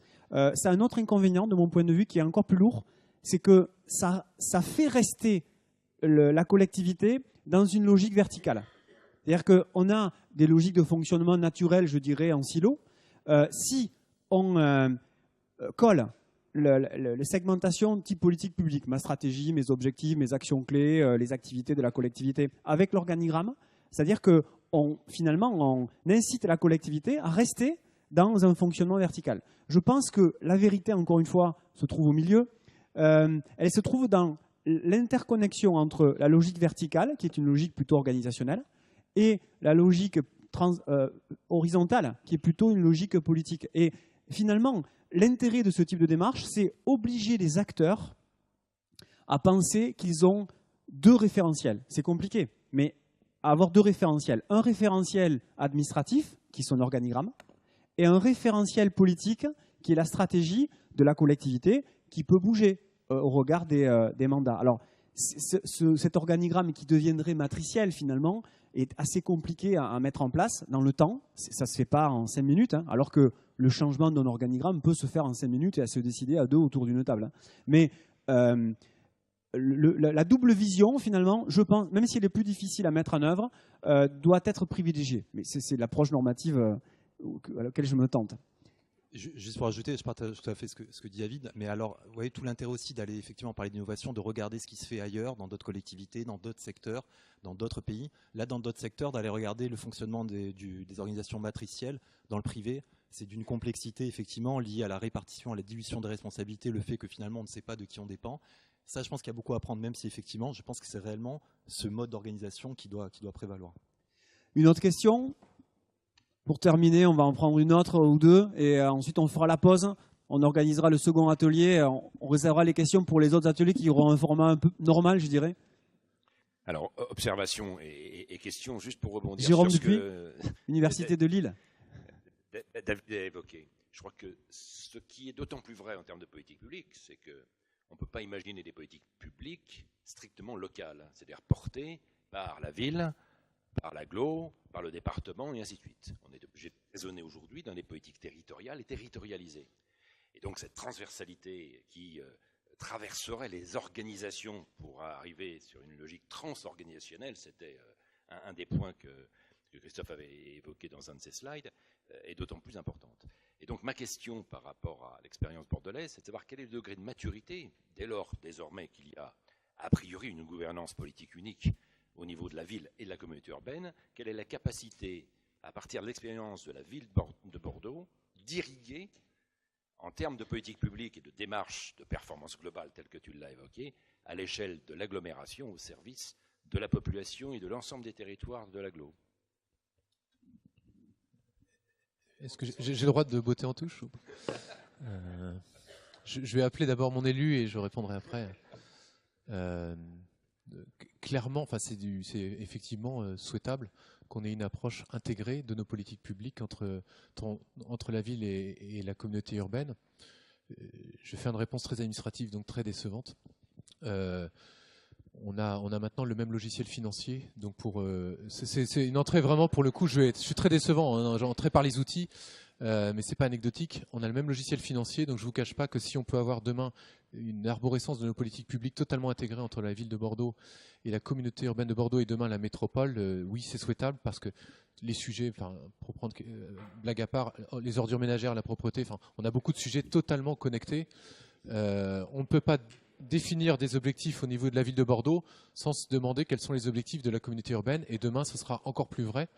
C'est un autre inconvénient de mon point de vue qui est encore plus lourd, c'est que ça fait rester la collectivité dans une logique verticale. C'est-à-dire qu'on a des logiques de fonctionnement naturel, je dirais, en silo. Si on colle les segmentations type politique publique, ma stratégie, mes objectifs, mes actions clés, les activités de la collectivité, avec l'organigramme, c'est-à-dire finalement, on incite la collectivité à rester dans un fonctionnement vertical. Je pense que la vérité, encore une fois, se trouve au milieu. Elle se trouve dans l'interconnexion entre la logique verticale, qui est une logique plutôt organisationnelle, et la logique horizontale, qui est plutôt une logique politique. Et finalement, l'intérêt de ce type de démarche, c'est obliger les acteurs à penser qu'ils ont 2 référentiels. C'est compliqué, mais avoir 2 référentiels. Un référentiel administratif, qui est son organigramme, et un référentiel politique, qui est la stratégie de la collectivité, qui peut bouger au regard des mandats. Alors, cet organigramme qui deviendrait matriciel, finalement, est assez compliqué à mettre en place dans le temps. Ça ne se fait pas en 5 minutes, hein, alors que le changement d'un organigramme peut se faire en 5 minutes et à se décider à 2 autour d'une table. Hein. Mais la double vision, finalement, je pense, même si elle est plus difficile à mettre en œuvre, doit être privilégiée. Mais c'est l'approche normative à laquelle je me tente. Juste pour ajouter, je partage tout à fait ce que dit David, mais alors, vous voyez, tout l'intérêt aussi d'aller effectivement parler d'innovation, de regarder ce qui se fait ailleurs, dans d'autres collectivités, dans d'autres secteurs, dans d'autres pays. Là, dans d'autres secteurs, d'aller regarder le fonctionnement des organisations matricielles dans le privé. C'est d'une complexité, effectivement, liée à la répartition, à la dilution des responsabilités, le fait que finalement, on ne sait pas de qui on dépend. Ça, je pense qu'il y a beaucoup à apprendre, même si effectivement, je pense que c'est réellement ce mode d'organisation qui doit prévaloir. Une autre question ? Pour terminer, on va en prendre une autre ou 2 et ensuite on fera la pause. On organisera le second atelier. On réservera les questions pour les autres ateliers qui auront un format un peu normal, je dirais. Alors, observation et question, juste pour rebondir Jérôme sur ce Dupuis, que Université de Lille. David a évoqué. Je crois que ce qui est d'autant plus vrai en termes de politique publique, c'est qu'on ne peut pas imaginer des politiques publiques strictement locales, c'est-à-dire portées par la ville, par l'agglo, par le département, et ainsi de suite. On est obligé de raisonner aujourd'hui dans des politiques territoriales et territorialisées. Et donc cette transversalité qui traverserait les organisations pour arriver sur une logique transorganisationnelle, c'était un des points que Christophe avait évoqué dans un de ses slides, est d'autant plus importante. Et donc ma question par rapport à l'expérience bordelaise, c'est de savoir quel est le degré de maturité, dès lors désormais qu'il y a a priori une gouvernance politique unique au niveau de la ville et de la communauté urbaine, quelle est la capacité, à partir de l'expérience de la ville de Bordeaux, d'irriguer en termes de politique publique et de démarche de performance globale telle que tu l'as évoqué, à l'échelle de l'agglomération au service de la population et de l'ensemble des territoires de l'agglo. Est-ce que j'ai le droit de botter en touche ou... Je vais appeler d'abord mon élu et je répondrai après. Clairement, enfin, c'est effectivement souhaitable qu'on ait une approche intégrée de nos politiques publiques entre la ville et la communauté urbaine. Je fais une réponse très administrative, donc très décevante. On a maintenant le même logiciel financier, donc c'est une entrée vraiment pour le coup. Je suis très décevant, hein, j'entrais par les outils, mais c'est pas anecdotique. On a le même logiciel financier, donc je vous cache pas que si on peut avoir demain une arborescence de nos politiques publiques totalement intégrée entre la ville de Bordeaux et la communauté urbaine de Bordeaux et demain la métropole, oui, c'est souhaitable parce que les sujets, enfin, pour prendre blague à part, les ordures ménagères, la propreté, enfin, on a beaucoup de sujets totalement connectés. On ne peut pas définir des objectifs au niveau de la ville de Bordeaux sans se demander quels sont les objectifs de la communauté urbaine, et demain ce sera encore plus vrai.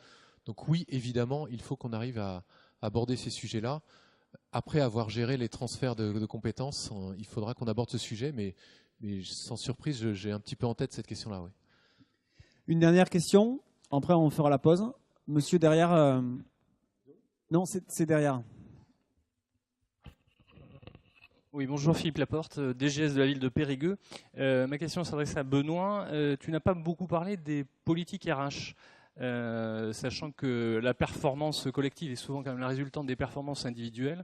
Donc oui, évidemment, il faut qu'on arrive à aborder ces sujets-là. Après avoir géré les transferts de compétences, il faudra qu'on aborde ce sujet, mais sans surprise, j'ai un petit peu en tête cette question-là. Oui. Une dernière question, après on fera la pause. Monsieur derrière, non, c'est derrière. Oui, bonjour Philippe Laporte, DGS de la ville de Périgueux. Ma question s'adresse à Benoît. Tu n'as pas beaucoup parlé des politiques RH, sachant que la performance collective est souvent quand même la résultante des performances individuelles.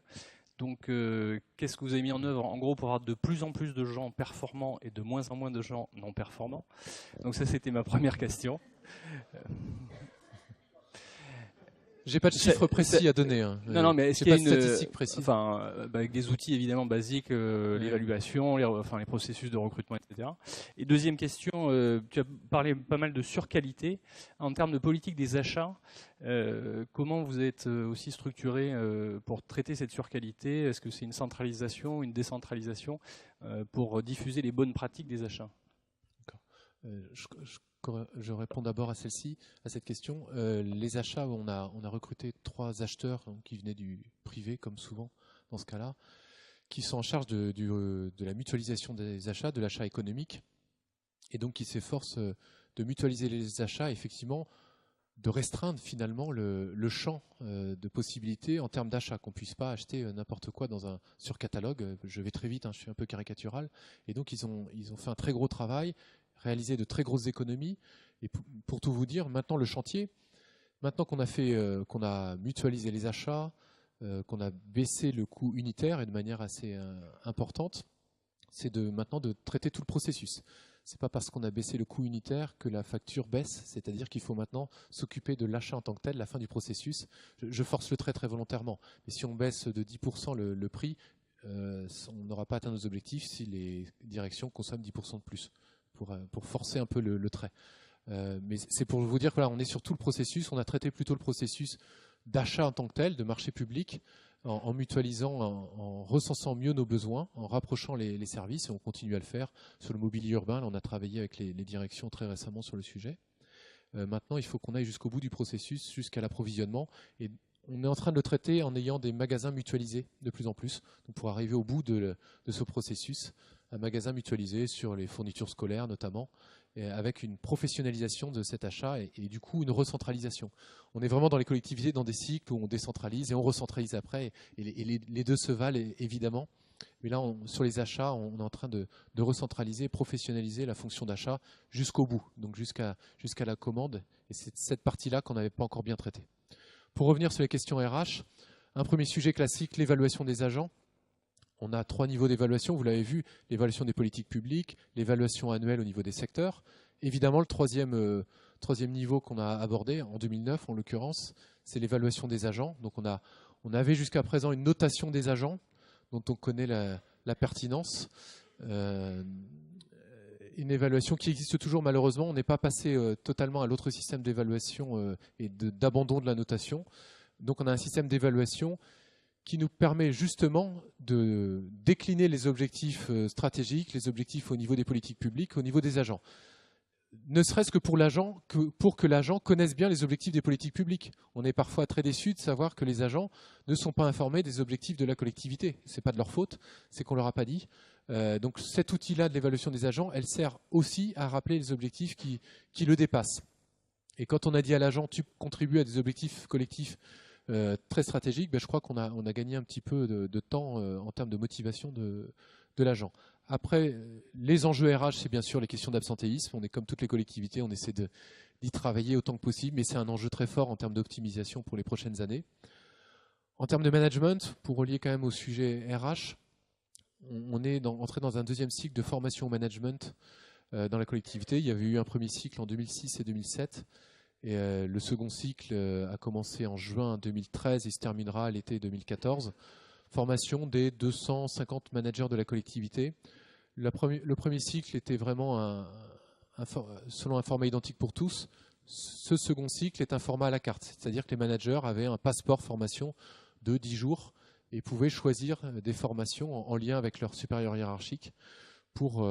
Donc, qu'est-ce que vous avez mis en œuvre en gros pour avoir de plus en plus de gens performants et de moins en moins de gens non performants? Donc ça, c'était ma première question. J'ai pas de chiffres précis à donner. Hein. Non, mais est-ce qu'il y a une statistique précise? Enfin, avec des outils évidemment basiques, l'évaluation, les processus de recrutement, etc. Et deuxième question, tu as parlé pas mal de surqualité. En termes de politique des achats, comment vous êtes aussi structuré pour traiter cette surqualité? Est-ce que c'est une centralisation, une décentralisation pour diffuser les bonnes pratiques des achats? Je réponds d'abord à cette question. Les achats, on a recruté 3 acheteurs qui venaient du privé, comme souvent dans ce cas-là, qui sont en charge de la mutualisation des achats, de l'achat économique, et donc qui s'efforcent de mutualiser les achats, effectivement, de restreindre finalement le champ de possibilités en termes d'achat, qu'on ne puisse pas acheter n'importe quoi sur catalogue. Je vais très vite, hein, je suis un peu caricatural, et donc ils ont fait un très gros travail, réaliser de très grosses économies. Et pour tout vous dire, maintenant le chantier, maintenant qu'on a mutualisé les achats, qu'on a baissé le coût unitaire et de manière assez importante, c'est maintenant de traiter tout le processus. C'est pas parce qu'on a baissé le coût unitaire que la facture baisse, c'est-à-dire qu'il faut maintenant s'occuper de l'achat en tant que tel, la fin du processus. Je force le trait très volontairement, mais si on baisse de 10% le prix, on n'aura pas atteint nos objectifs si les directions consomment 10% de plus. Pour forcer un peu le trait. Mais c'est pour vous dire que voilà, on est sur tout le processus. On a traité plutôt le processus d'achat en tant que tel, de marché public, en mutualisant, en recensant mieux nos besoins, en rapprochant les services, et on continue à le faire. Sur le mobilier urbain, là, on a travaillé avec les directions très récemment sur le sujet. Maintenant, il faut qu'on aille jusqu'au bout du processus, jusqu'à l'approvisionnement. Et on est en train de le traiter en ayant des magasins mutualisés de plus en plus, donc pour arriver au bout de ce processus. Un magasin mutualisé sur les fournitures scolaires notamment, et avec une professionnalisation de cet achat et du coup une recentralisation. On est vraiment dans les collectivités, dans des cycles où on décentralise et on recentralise après, et les deux se valent évidemment. Mais là, sur les achats, on est en train de recentraliser, professionnaliser la fonction d'achat jusqu'au bout, donc jusqu'à la commande, et c'est cette partie-là qu'on n'avait pas encore bien traitée. Pour revenir sur les questions RH, un premier sujet classique, l'évaluation des agents. On a 3 niveaux d'évaluation, vous l'avez vu, l'évaluation des politiques publiques, l'évaluation annuelle au niveau des secteurs. Évidemment, le troisième niveau qu'on a abordé, en 2009 en l'occurrence, c'est l'évaluation des agents. Donc on avait jusqu'à présent une notation des agents, dont on connaît la pertinence. Une évaluation qui existe toujours malheureusement. On n'est pas passé totalement à l'autre système d'évaluation et d'abandon de la notation. Donc on a un système d'évaluation qui nous permet justement de décliner les objectifs stratégiques, les objectifs au niveau des politiques publiques, au niveau des agents. ne serait-ce que pour que l'agent connaisse bien les objectifs des politiques publiques. On est parfois très déçu de savoir que les agents ne sont pas informés des objectifs de la collectivité. Ce n'est pas de leur faute, c'est qu'on ne leur a pas dit. Donc cet outil-là de l'évaluation des agents, elle sert aussi à rappeler les objectifs qui le dépassent. Et quand on a dit à l'agent, tu contribues à des objectifs collectifs très stratégiques, je crois qu'on a gagné un petit peu de temps en termes de motivation de l'agent. Après, les enjeux RH, c'est bien sûr les questions d'absentéisme. On est comme toutes les collectivités, on essaie d'y travailler autant que possible, mais c'est un enjeu très fort en termes d'optimisation pour les prochaines années. En termes de management, pour relier quand même au sujet RH, on est entré dans un deuxième cycle de formation au management dans la collectivité. Il y avait eu un premier cycle en 2006 et 2007. Et le second cycle a commencé en juin 2013 et se terminera à l'été 2014. Formation des 250 managers de la collectivité. Le premier cycle était vraiment selon un format identique pour tous. Ce second cycle est un format à la carte, c'est-à-dire que les managers avaient un passeport formation de 10 jours et pouvaient choisir des formations en lien avec leur supérieur hiérarchique pour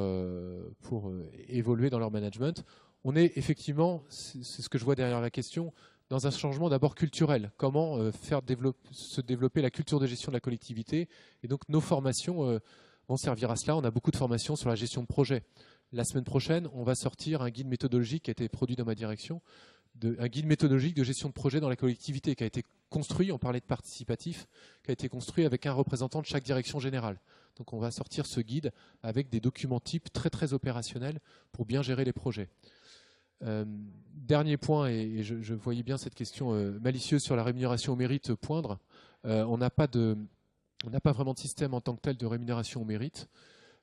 évoluer dans leur management. On est effectivement, c'est ce que je vois derrière la question, dans un changement d'abord culturel. Comment faire se développer la culture de gestion de la collectivité. Et donc nos formations vont servir à cela. On a beaucoup de formations sur la gestion de projet. La semaine prochaine, on va sortir un guide méthodologique qui a été produit dans ma direction, un guide méthodologique de gestion de projet dans la collectivité qui a été construit, on parlait de participatif, qui a été construit avec un représentant de chaque direction générale. Donc on va sortir ce guide avec des documents types très très opérationnels pour bien gérer les projets. Dernier point, et je voyais bien cette question malicieuse sur la rémunération au mérite poindre. On n'a pas vraiment de système en tant que tel de rémunération au mérite.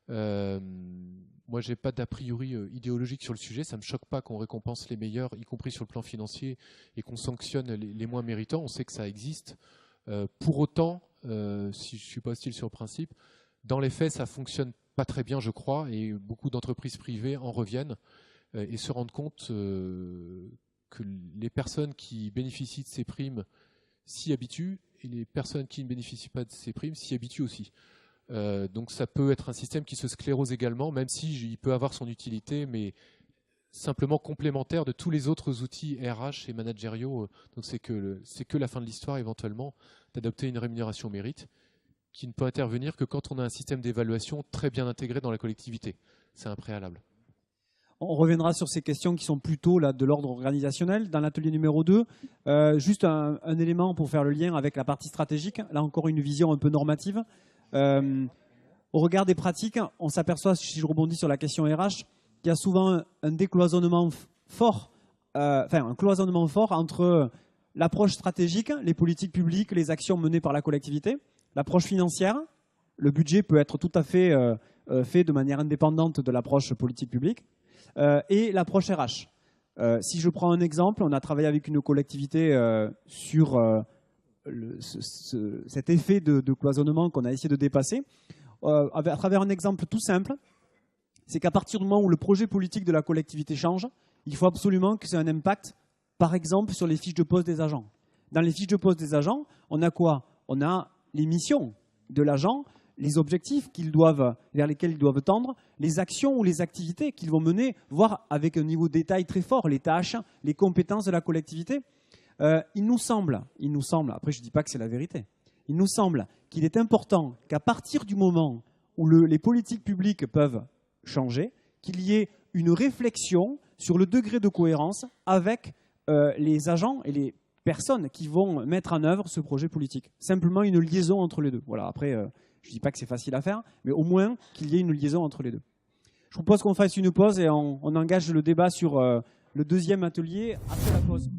Moi, j'ai pas d'a priori idéologique sur le sujet. Ça me choque pas qu'on récompense les meilleurs, y compris sur le plan financier, et qu'on sanctionne les moins méritants. On sait que ça existe. Pour autant, si je suis pas hostile sur le principe, dans les faits, ça fonctionne pas très bien, je crois, et beaucoup d'entreprises privées en reviennent et se rendent compte que les personnes qui bénéficient de ces primes s'y habituent et les personnes qui ne bénéficient pas de ces primes s'y habituent aussi. Donc ça peut être un système qui se sclérose également, même si il peut avoir son utilité, mais simplement complémentaire de tous les autres outils RH et managériaux. Donc c'est que la fin de l'histoire éventuellement d'adopter une rémunération au mérite qui ne peut intervenir que quand on a un système d'évaluation très bien intégré dans la collectivité. C'est un préalable. On reviendra sur ces questions qui sont plutôt là, de l'ordre organisationnel. Dans l'atelier numéro 2, juste un élément pour faire le lien avec la partie stratégique. Là encore une vision un peu normative. Au regard des pratiques, on s'aperçoit, si je rebondis sur la question RH, qu'il y a souvent un décloisonnement fort, un cloisonnement fort entre l'approche stratégique, les politiques publiques, les actions menées par la collectivité, l'approche financière. Le budget peut être tout à fait fait de manière indépendante de l'approche politique publique. Et l'approche RH. Si je prends un exemple, on a travaillé avec une collectivité sur cet effet de cloisonnement qu'on a essayé de dépasser. À travers un exemple tout simple, c'est qu'à partir du moment où le projet politique de la collectivité change, il faut absolument que ça ait un impact, par exemple, sur les fiches de poste des agents. Dans les fiches de poste des agents, on a quoi? On a les missions de l'agent, les objectifs vers lesquels ils doivent tendre, les actions ou les activités qu'ils vont mener, voire avec un niveau de détail très fort, les tâches, les compétences de la collectivité. Il nous semble, après je ne dis pas que c'est la vérité, il nous semble qu'il est important qu'à partir du moment où les politiques publiques peuvent changer, qu'il y ait une réflexion sur le degré de cohérence avec les agents et les personnes qui vont mettre en œuvre ce projet politique. Simplement une liaison entre les deux. Voilà, après, je ne dis pas que c'est facile à faire, mais au moins qu'il y ait une liaison entre les deux. Je propose qu'on fasse une pause et on engage le débat sur le deuxième atelier après la pause.